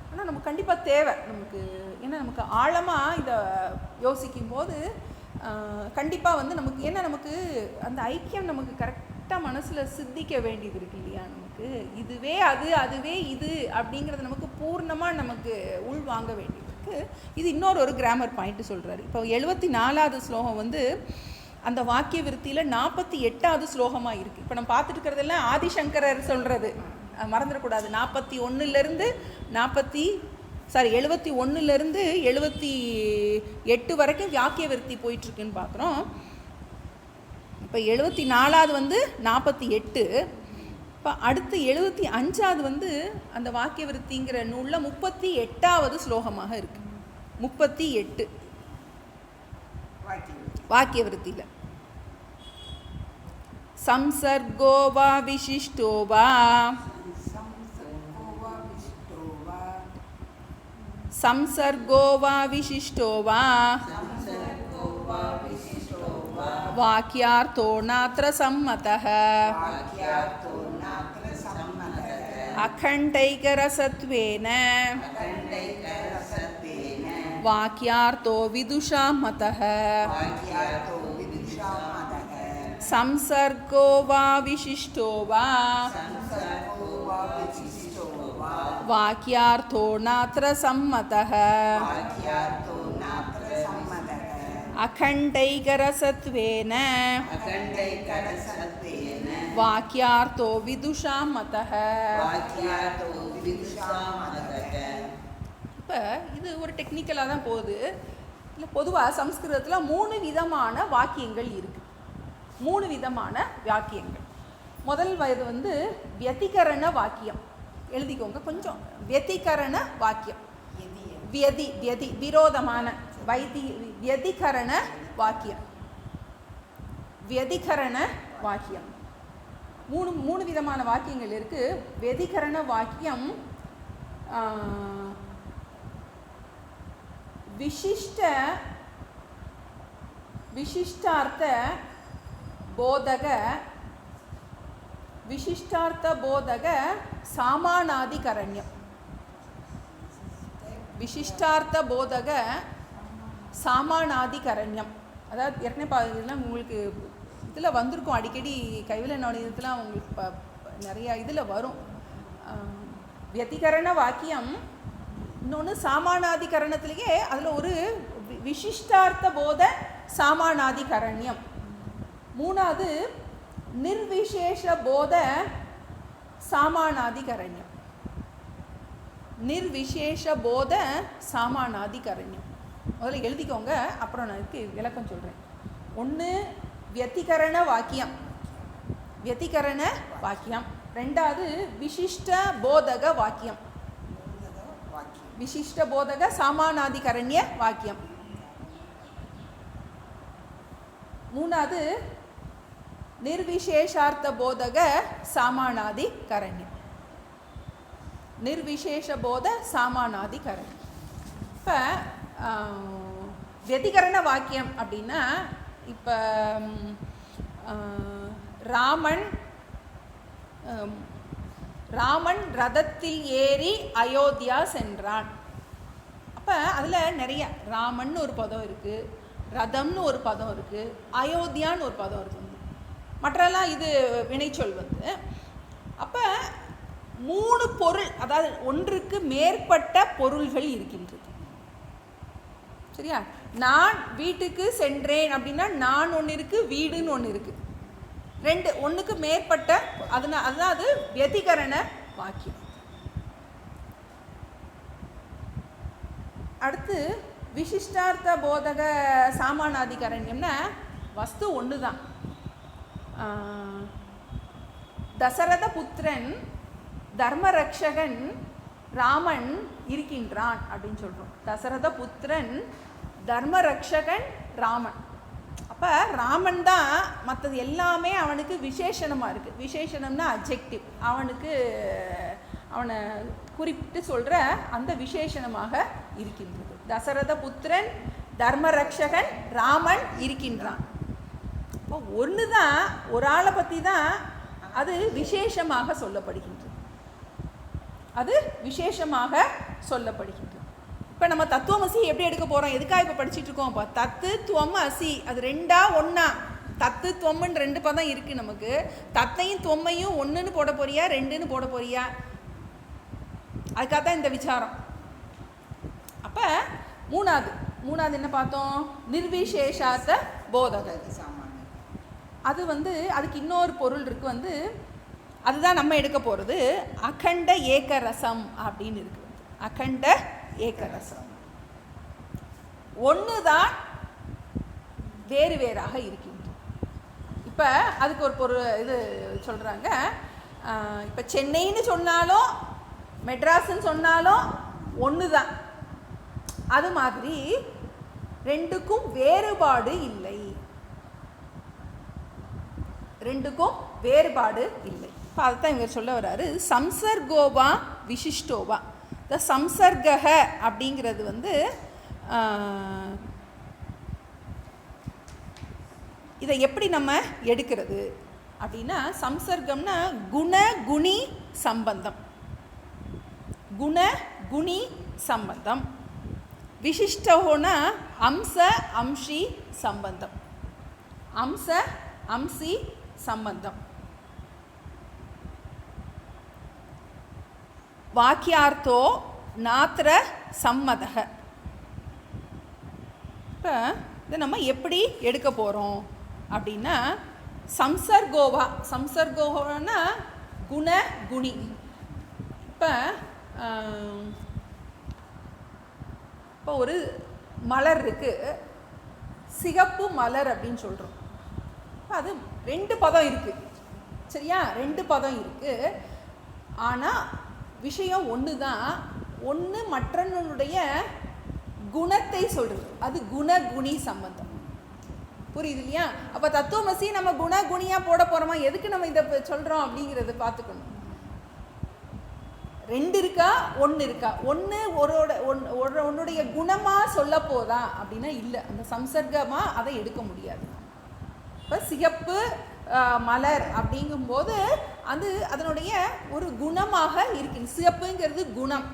ஆனால் நமக்கு கண்டிப்பாக தேவை நமக்கு. ஏன்னா நமக்கு ஆழமாக இதை யோசிக்கும்போது கண்டிப்பாக வந்து நமக்கு ஏன்னா நமக்கு அந்த ஐக்கியம் நமக்கு கரெக்டாக மனசில் சித்திக்க வேண்டியது இருக்கு இல்லையா. நமக்கு இதுவே அது, அதுவே இது அப்படிங்கிறது நமக்கு பூர்ணமாக நமக்கு உள் வாங்க வேண்டியது இருக்குது. இது இன்னொரு கிராமர் பாயிண்ட்டு சொல்கிறாரு. இப்போ 74வது ஸ்லோகம் வந்து அந்த வாக்கிய விருத்தியில் 48வது ஸ்லோகமாக இருக்குது. இப்போ நம்ம பார்த்துட்டு இருக்கிறதெல்லாம் ஆதிசங்கரர் சொல்கிறது, மறந்துடக்கூடாது. 41லேருந்து 71லேருந்து 78 வரைக்கும் வாக்கிய விருத்தி போயிட்டுருக்குன்னு பார்க்குறோம். இப்போ 74வது வந்து 48. இப்போ அடுத்து 75வது வந்து அந்த வாக்கிய விருத்திங்கிற நூலில் 38வது ஸ்லோகமாக இருக்குது. 38 வாக்கிய விருத்தியில் சம்சர்கோ வா விசிஷ்டோ வா, சம்சர்கோ வா விசிஷ்டோ வா, வாக்யார்த்தோ நாத்ர சம்மதः, அகண்டைகரசத்வேன வாக்யார்த்தோ விதுஷா மதः, संसर्गो वा विशिष्टो वा, वाक्यार्थो नात्र सम्मतः, अखण्डैकरसत्वेन वाक्यार्थो विदुषा मतः. இப்போ இது ஒரு டெக்னிக்கலாக தான் போகுது. இல்லை பொதுவாக சம்ஸ்கிருதத்தில் 3 விதமான வாக்கியங்கள் இருக்குது. 3 விதமான வாக்கியங்கள். முதல் வயது வந்து வியதிகரண வாக்கியம், எழுதிக்கோங்க கொஞ்சம். வியதிகரண வாக்கியம், வியதி விரோதமான வியதிகரண வாக்கியம், வியதிகரண வாக்கியம். 3 விதமான வாக்கியங்கள் இருக்குது. வியதிகரண வாக்கியம் விசிஷ்டார்த்த போதக, விசிஷ்டார்த்த போதக சாமானாதிகரண்யம். விசிஷ்டார்த்த போதக சாமானாதிகரண்யம், அதாவது ஏற்கனவே இதெல்லாம் உங்களுக்கு இதில் வந்திருக்கும், அடிக்கடி கைவில நாணயத்தில் உங்களுக்கு நிறையா இதில் வரும். வியதிகரண வாக்கியம், இன்னொன்று சாமானாதிகரணத்திலேயே அதில் ஒரு விசிஷ்டார்த்த போத சாமானாதிகரண்யம், மூணாவது நிர்விசேஷ போத சாமானாதிகரண்யம். நிர்விசேஷ போத சாமானாதிகரண்யம் முதல்ல எழுதிக்கோங்க, அப்புறம் நான் இதுக்கு விளக்கம் சொல்கிறேன். ஒன்று வியதிகரண வாக்கியம், வியதிகரண வாக்கியம். ரெண்டாவது விசிஷ்ட போதக வாக்கியம், விசிஷ்ட போதக சாமானாதிகரண்ய வாக்கியம். மூணாவது நிர்விசேஷார்த்த போதக சாமானாதிகரண்யம், நிர்விசேஷ போத சாமானாதிகரண்யம். இப்போ வியதிகரண வாக்கியம் அப்படின்னா, இப்போ ராமன் ரதத்தில் ஏறி அயோத்தியா சென்றான். அப்போ அதில் நிறைய ராமன் ஒரு பதம் இருக்குது, ரதம்னு ஒரு பதம் இருக்குது, அயோத்தியான்னு ஒரு பதம் இருக்குது, மற்றெல்லாம் இது வினைச்சொல் வந்து. அப்போ 3 பொருள், அதாவது ஒன்றுக்கு மேற்பட்ட பொருள்கள் இருக்கின்றது. சரியா? நான் வீட்டுக்கு சென்றேன் அப்படின்னா நான் ஒன்று இருக்குது, வீடுன்னு ஒன்று இருக்குது, ஒன்றுக்கு மேற்பட்ட, அதுதான் அது வியதிகரண வாக்கியம். அடுத்து விசிஷ்டார்த்த போதக சாமானாதிகரண்யம்னா வஸ்து ஒன்று தான். தசரத புத்திரன் தர்மரக்ஷகன் ராமன் இருக்கின்றான் அப்படின்னு சொல்கிறோம். தசரத புத்திரன் தர்மரக்ஷகன் ராமன். அப்போ ராமன் தான், மற்றது எல்லாமே அவனுக்கு விசேஷணமாக இருக்குது. விசேஷணம்னா அட்ஜெக்டிவ், அவனை குறிப்பிட்டு சொல்கிற அந்த விசேஷணமாக இருக்கின்றது. தசரத புத்திரன் தர்மரக்ஷகன் ராமன் இருக்கின்றான். இப்போ ஒன்று தான், ஒரு ஆளை பற்றி தான் அது விசேஷமாக சொல்லப்படுகின்றது, அது விசேஷமாக சொல்லப்படுகின்றது. இப்போ நம்ம தத்துவமசி எப்படி எடுக்க போகிறோம், எதுக்காக இப்போ படிச்சுட்டு இருக்கோம்? இப்போ தத்து துவம் அசி, அது ரெண்டா ஒன்றா? தத்து துவம்னு 2 பதம் இருக்குது நமக்கு. தத்தையும் துவம்மையும் ஒன்றுன்னு போட போறியா, 2ன்னு போட போறியா? அதுக்காக தான் இந்த விசாரம். அப்போ மூணாவது என்ன பார்த்தோம்? நிர்விசேஷார்த்த போதக. அது வந்து அதுக்கு இன்னொரு பொருள் இருக்குது, வந்து அதுதான் நம்ம எடுக்க போகிறது. அகண்ட ஏகரசம் அப்படின்னு இருக்குது. அகண்ட ஏகரசம் ஒன்று தான், வேறு வேறாக இருக்கின்றது. இப்போ அதுக்கு ஒரு பொருள் இது சொல்கிறாங்க. இப்போ சென்னைன்னு சொன்னாலும் மெட்ராஸ்ன்னு சொன்னாலும் ஒன்று தான். அது மாதிரி 2க்கும் வேறுபாடு இல்லை, 2க்கும் வேறுபாடு இல்லை. இப்போ அதுதான் இவர் சொல்ல வர்றாரு. சம்சர்கோவா விசிஷ்டோவா. இந்த சம்சர்கக அப்படிங்கிறது வந்து இதை எப்படி நம்ம எடுக்கிறது அப்படின்னா, சம்சர்க்கம்னா குண குணி சம்பந்தம், குண குணி சம்பந்தம். விசிஷ்டோனா அம்ச அம்சி சம்பந்தம், அம்ச அம்சி சம்பந்தம். வாக்கியார்த்தோ நாத்திர சம்மதக. இப்போ இதை நம்ம எப்படி எடுக்க போகிறோம் அப்படின்னா, சம்சர்கோவானா குண குணி. இப்போ ஒரு மலர் இருக்குது, சிகப்பு மலர் அப்படின்னு சொல்கிறோம். அது 2 பதம் இருக்குது, சரியா? 2 பதம் இருக்குது, ஆனால் விஷயம் ஒன்று தான். ஒன்று மற்றனுடைய குணத்தை சொல்கிறது, அது குணகுணி சம்பந்தம். புரியுது இல்லையா? அப்போ தத்துவமசி நம்ம குணகுணியாக போட போகிறோமா, எதுக்கு நம்ம இதை சொல்கிறோம் அப்படிங்கிறத பார்த்துக்கணும். 2 இருக்கா, 1 இருக்கா? ஒன்று ஒன்னுடைய குணமாக சொல்ல போதா அப்படின்னா இல்லை, அந்த சம்சர்க்கமாக அதை எடுக்க முடியாது. இப்போ சிகப்பு மலர் அப்படிங்கும்போது அது அதனுடைய ஒரு குணமாக இருக்குது. சிகப்புங்கிறது குணம்,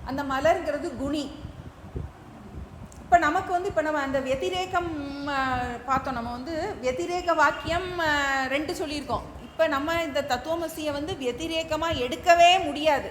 அந்த மலருங்கிறது குணி. இப்போ நமக்கு வந்து இப்போ நம்ம அந்த வெதிரேகம் பார்த்தோம், நம்ம வந்து வெதிரேக வாக்கியம் 2 சொல்லியிருக்கோம். இப்போ நம்ம இந்த தத்துவமசியை வந்து வெதிரேகமாக எடுக்கவே முடியாது.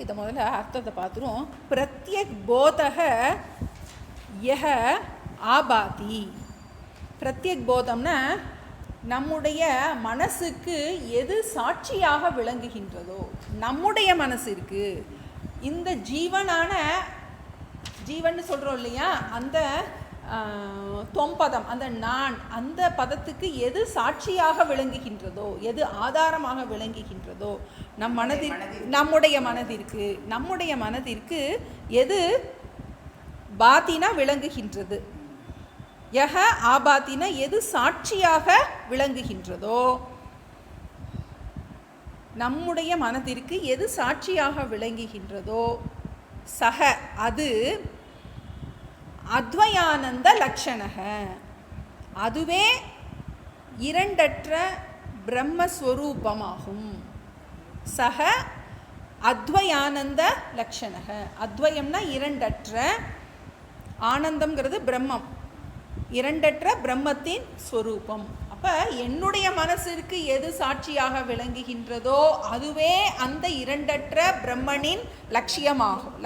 இதை முதல்ல அர்த்தத்தை பார்த்துருவோம். பிரத்யக் போதக யஹ ஆபாதி. பிரத்யக் போதம்னா நம்முடைய மனசுக்கு எது சாட்சியாக விளங்குகின்றதோ, நம்முடைய மனசு இருக்கு, இந்த ஜீவனான ஜீவன்னு சொல்கிறோம் இல்லையா, அந்த தொம்பதம், அந்த நான், அந்த பதத்துக்கு எது சாட்சியாக விளங்குகின்றதோ, எது ஆதாரமாக விளங்குகின்றதோ, நம்முடைய மனதிற்கு எது பாத்தினா விளங்குகின்றது, யஹ ஆபாத்தின எது சாட்சியாக விளங்குகின்றதோ, நம்முடைய மனதிற்கு எது சாட்சியாக விளங்குகின்றதோ, சக அது அத்வயானந்த லக்ஷணக, அதுவே இரண்டற்ற பிரம்மஸ்வரூபமாகும். சக அத்வயானந்த லக்ஷணக. அத்வயம்னா இரண்டற்ற, ஆனந்தம்ங்கிறது பிரம்மம், இரண்டற்ற பிரம்மத்தின் ஸ்வரூபம். அப்போ என்னுடைய மனசிற்கு எது சாட்சியாக விளங்குகின்றதோ அதுவே அந்த இரண்டற்ற பிரம்மனின்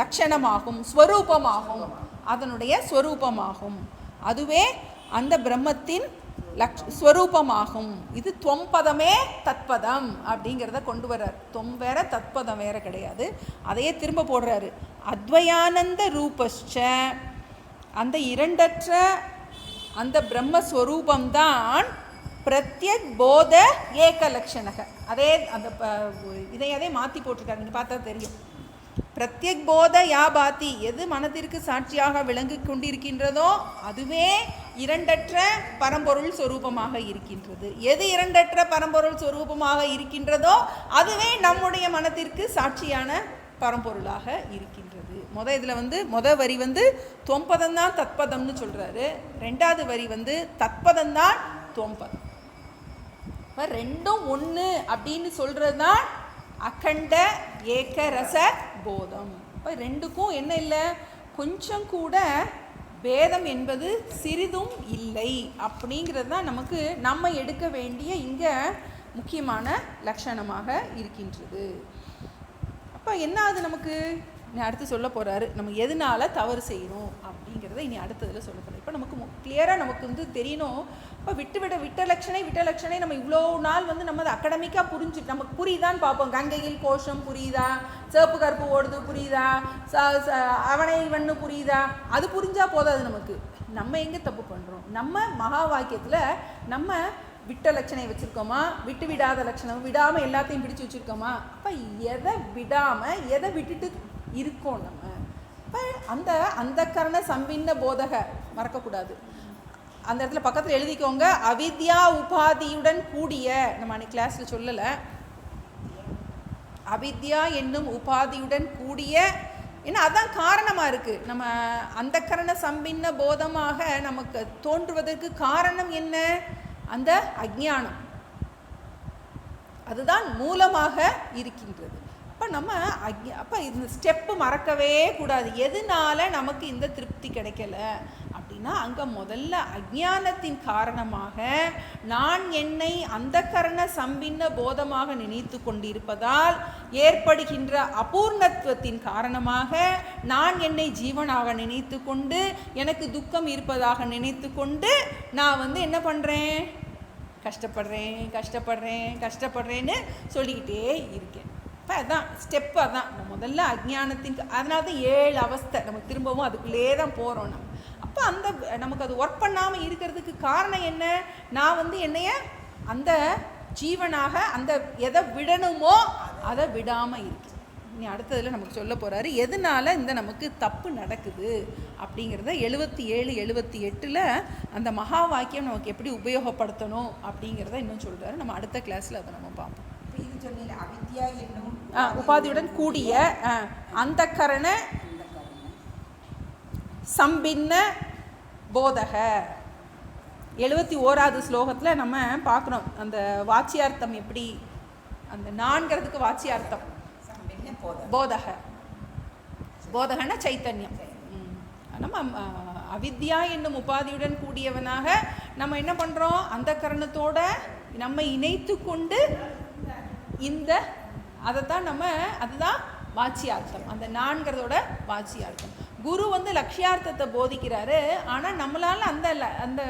லட்சணமாகும், ஸ்வரூபமாகும், அதனுடைய ஸ்வரூபமாகும். அதுவே அந்த பிரம்மத்தின் ஸ்வரூபமாகும். இது தொம்பதமே தத்பதம் அப்படிங்கிறத கொண்டு வர்றார். தொம் வேற தத்பதம் வேற கிடையாது. அதையே திரும்ப போடுறாரு. அத்வயானந்த ரூபஸ்ச, அந்த இரண்டற்ற அந்த பிரம்மஸ்வரூபம்தான் பிரத்யக் போத ஏகலக்ஷணக. அதே அந்த இதையதே மாற்றி போட்டிருக்காரு, நீங்கள் பார்த்தா தெரியும். பிரத்யக் போத யாபாதி, எது மனதிற்கு சாட்சியாக விளங்கி கொண்டிருக்கின்றதோ அதுவே இரண்டற்ற பரம்பொருள் சொரூபமாக இருக்கின்றது. எது இரண்டற்ற பரம்பொருள் சொரூபமாக இருக்கின்றதோ அதுவே நம்முடைய மனத்திற்கு சாட்சியான பரம்பொருளாக இருக்கின்றது. இதில் வரி தொம்பதம் தான் தத்பதம்னு சொல்கிறாரு. ரெண்டாவது வரி தத்பதம்தான் தொம்பதம். இப்போ ரெண்டும் ஒன்று அப்படின்னு சொல்கிறது தான் அகண்ட ஏக ரச போதம். இப்போ ரெண்டுக்கும் என்ன இல்லை, கொஞ்சம் கூட பேதம் என்பது சிறிதும் இல்லை அப்படிங்கிறது தான் நம்ம எடுக்க வேண்டிய இங்கே முக்கியமான லட்சணமாக இருக்கின்றது. அப்போ என்ன ஆகுது, நமக்கு அடுத்து சொல்ல போகிறாரு நம்ம எதனால தவறு செய்யணும் அப்படிங்கிறத இனி அடுத்ததில் சொல்ல போகிறோம். இப்போ நமக்கு கிளியராக நமக்கு தெரியணும். இப்போ விட்ட லட்சணை நம்ம இவ்வளோ நாள் நம்ம அதை அகடமிக்காக புரிஞ்சுட்டு நமக்கு புரியுதான்னு பார்ப்போம். கங்கையில் கோஷம் புரியுதா, சிவப்பு கருப்பு ஓடுது புரியுதா, அவனை வண்ணு புரியுதா, அது புரிஞ்சால் போதாது நமக்கு. நம்ம எங்கே தப்பு பண்ணுறோம், நம்ம மகா வாக்கியத்தில் நம்ம விட்ட லட்சணை வச்சுருக்கோமா, விடாத லட்சணம், விடாமல் எல்லாத்தையும் பிடிச்சி வச்சுருக்கோமா. அப்போ எதை விடாமல் எதை விட்டுட்டு இருக்கோம் நம்ம. இப்போ அந்த கரண சம்பின்ன போதக மறக்கக்கூடாது. அந்த இடத்துல பக்கத்தில் எழுதிக்கோங்க, அவித்யா உபாதியுடன் கூடிய, நம்ம அன்னைக்கு கிளாஸில் சொல்லலை, அவித்யா என்னும் உபாதியுடன் கூடிய, ஏன்னா அதான் காரணமாக இருக்குது. நம்ம அந்த கரண சம்பின்ன போதமாக நமக்கு தோன்றுவதற்கு காரணம் என்ன, அந்த அஜ்ஞானம், அதுதான் மூலமாக இருக்கின்றது. அப்போ இந்த ஸ்டெப்பு மறக்கவே கூடாது. எதனால நமக்கு இந்த திருப்தி கிடைக்கல அப்படின்னா, அங்கே முதல்ல அஜ்ஞானத்தின் காரணமாக நான் என்னை அந்த கரண சம்பின்ன போதமாக நினைத்து கொண்டிருப்பதால் ஏற்படுகின்ற அபூர்ணத்துவத்தின் காரணமாக நான் என்னை ஜீவனாக நினைத்து கொண்டு எனக்கு துக்கம் இருப்பதாக நினைத்து கொண்டு நான் என்ன பண்ணுறேன், கஷ்டப்படுறேன்னு சொல்லிக்கிட்டே இருக்கேன். இப்போ அதான் ஸ்டெப்பு, அதான் முதல்ல அஜ்ஞானத்தின், அதனால தான் 7 அவஸ்தை நமக்கு திரும்பவும் அதுக்குள்ளே தான் போகிறோம் நம்ம. அப்போ நமக்கு அது ஒர்க் பண்ணாமல் இருக்கிறதுக்கு காரணம் என்ன, நான் என்னைய அந்த ஜீவனாக அந்த எதை விடணுமோ அதை விடாமல் இருக்கு. இனி அடுத்ததில் நமக்கு சொல்ல போகிறாரு எதனால நமக்கு தப்பு நடக்குது அப்படிங்கிறத 77, 78 அந்த மகா வாக்கியம் நமக்கு எப்படி உபயோகப்படுத்தணும் அப்படிங்கிறத இன்னும் சொல்கிறாரு. நம்ம அடுத்த கிளாஸில் அதை நம்ம பார்ப்போம். இது சொன்னீங்க, அவித்யா என்னும் உபாதியுடன் கூடிய அந்த கரண சம்பின்ன போதக 71வது ஸ்லோகத்தில் நம்ம பார்க்குறோம் அந்த வாச்சியார்த்தம் எப்படி, அந்த நான்கிறதுக்கு வாச்சியார்த்தம் போதகன்னா சைத்தன்யம். நம்ம அவித்யா என்னும் உபாதியுடன் கூடியவனாக நம்ம என்ன பண்ணுறோம், அந்த கரணத்தோட நம்ம இணைத்து கொண்டு அதுதான் வாச்சியார்த்தம். அந்த நான்கிறதோட வாச்சியார்த்தம். குரு வந்து லட்சியார்த்தத்தை போதிக்கிறாரு, ஆனால் நம்மளால் அந்த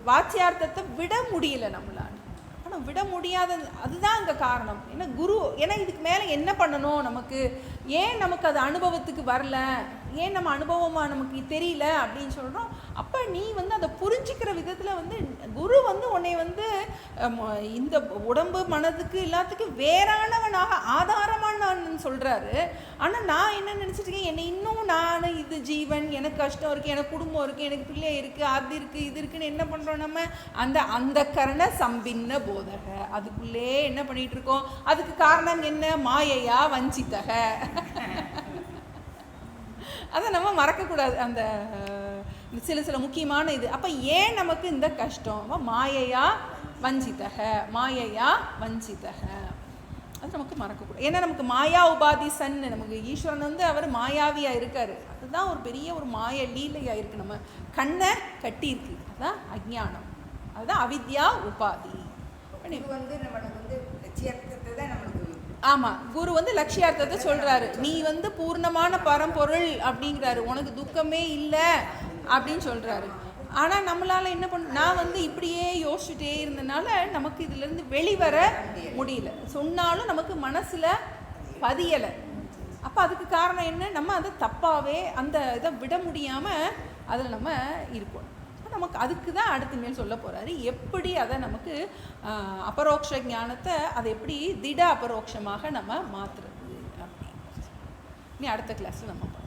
வாச்சியார்த்தத்தை விட முடியல நம்மளால். ஆனால் விட முடியாத அதுதான் அங்கே காரணம். ஏன்னா குரு, ஏன்னா இதுக்கு மேலே என்ன பண்ணணும், நமக்கு ஏன் நமக்கு அது அனுபவத்துக்கு வரல, ஏன் நம்ம அனுபவமாக நமக்கு தெரியல அப்படின்னு சொல்கிறோம். அப்போ நீ வந்து அதை புரிஞ்சிக்கிற விதத்தில் வந்து குரு வந்து உன்னை வந்து இந்த உடம்பு மனதுக்கு எல்லாத்துக்கும் வேறானவனாக ஆதாரமானு சொல்கிறாரு. ஆனால் நான் என்ன நினச்சிட்ருக்கேன், என்னை இன்னும் நான் இது ஜீவன், எனக்கு கஷ்டம் இருக்குது, எனக்கு குடும்பம் இருக்குது, எனக்கு பிள்ளை இருக்குது, அது இருக்குது, இது இருக்குன்னு என்ன பண்ணுறோம் நம்ம, அந்த கரண சம்பின்ன போதக அதுக்குள்ளே என்ன பண்ணிகிட்டு இருக்கோம். அதுக்கு காரணம் என்ன, மாயையா வஞ்சித்தக. அதை நம்ம மறக்கக்கூடாது. அந்த சில முக்கியமான இது. அப்போ ஏன் நமக்கு இந்த கஷ்டம், மாயையா வஞ்சித்தக, மாயையா வஞ்சித்தக, அது நமக்கு மறக்கக்கூடாது. ஏன்னா நமக்கு மாயா உபாதி சன், நமக்கு ஈஸ்வரன் வந்து அவர் மாயாவியாக இருக்கார். அதுதான் ஒரு பெரிய ஒரு மாய லீலையாக இருக்குது. நம்ம கண்ணை கட்டி இருக்கு, அதுதான் அஜ்ஞானம், அதுதான் அவித்யா உபாதி. இது வந்து நம்மளுக்கு வந்து லட்சியார்த்தத்தை தான் நம்மளுக்கு. ஆமாம், குரு வந்து லட்சியார்த்தத்தை சொல்கிறாரு. நீ வந்து பூர்ணமான பரம்பொருள் அப்படிங்கிறாரு, உனக்கு துக்கமே இல்லை அப்படின்னு சொல்கிறாரு. ஆனால் நம்மளால் என்ன நான் வந்து இப்படியே யோசிச்சுட்டே இருந்தனால நமக்கு இதிலேருந்து வெளிவர முடியல. சொன்னாலும் நமக்கு மனசில் பதியலை. அப்போ அதுக்கு காரணம் என்ன, நம்ம அதை தப்பாகவே அந்த இதை விட முடியாமல் அதில் நம்ம இருக்கோம். நமக்கு அதுக்கு தான் அடுத்த மேல் சொல்ல போகிறாரு, எப்படி அதை நமக்கு அபரோக்ஷ ஞானத்தை அதை எப்படி திட அபரோக்ஷமாக நம்ம மாற்றுறது அப்படின்னு. இனி அடுத்த கிளாஸில் நம்ம பார்ப்போம்.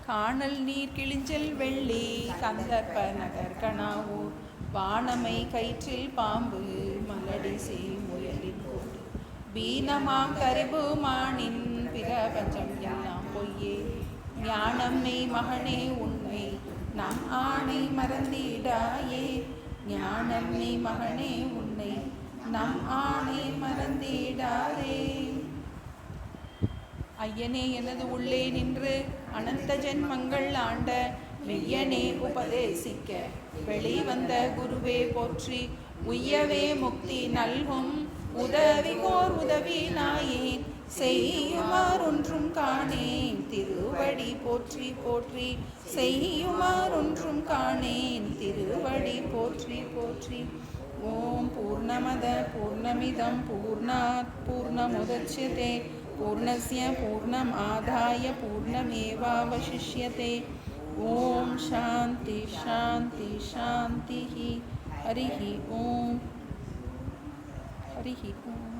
காணல் நீர் கிழிஞ்சல் வெள்ளி கந்தர்ப்ப நகர் கணாவூர் வானமை கயிற்றில் பாம்பு மலடி செய் முயலின் கோடு வீணமாம் கரிபு மானின் பிரபஞ்சம் எல்லாம் பொய்யே ஞானம் மெய் மகனே உண்மை நம் ஆணை மறந்திடாயே ஞானம் நீ மகனே உன்னை நம் ஆணை மறந்திடாதே. ஐயனே எனது உள்ளே நின்று அனந்த ஜென்மங்கள் ஆண்ட மெய்யனே உபதேசிக்க வெளிவந்த குருவே போற்றி உய்யவே முக்தி நல்கும் உதவிகோர் உதவி நாயேன் செய்யுமார் ஒன்றும் காணேன் திருவடி போற்றி போற்றி செய்யுமார் ஒன்றும் காணேன் திருவடி போற்றி போற்றி. ஓம் பூர்ணமத பூர்ணமிதம் பூர்ணாத் பூர்ணமுதச்யதே பூர்ணஸ்ய பூர்ணம் ஆதாய பூர்ணமேவாவசிஷ்யதே. ஓம் சாந்தி சாந்தி சாந்தி. ஹரிஹி ஓம். ஹரிஹி ஓம்.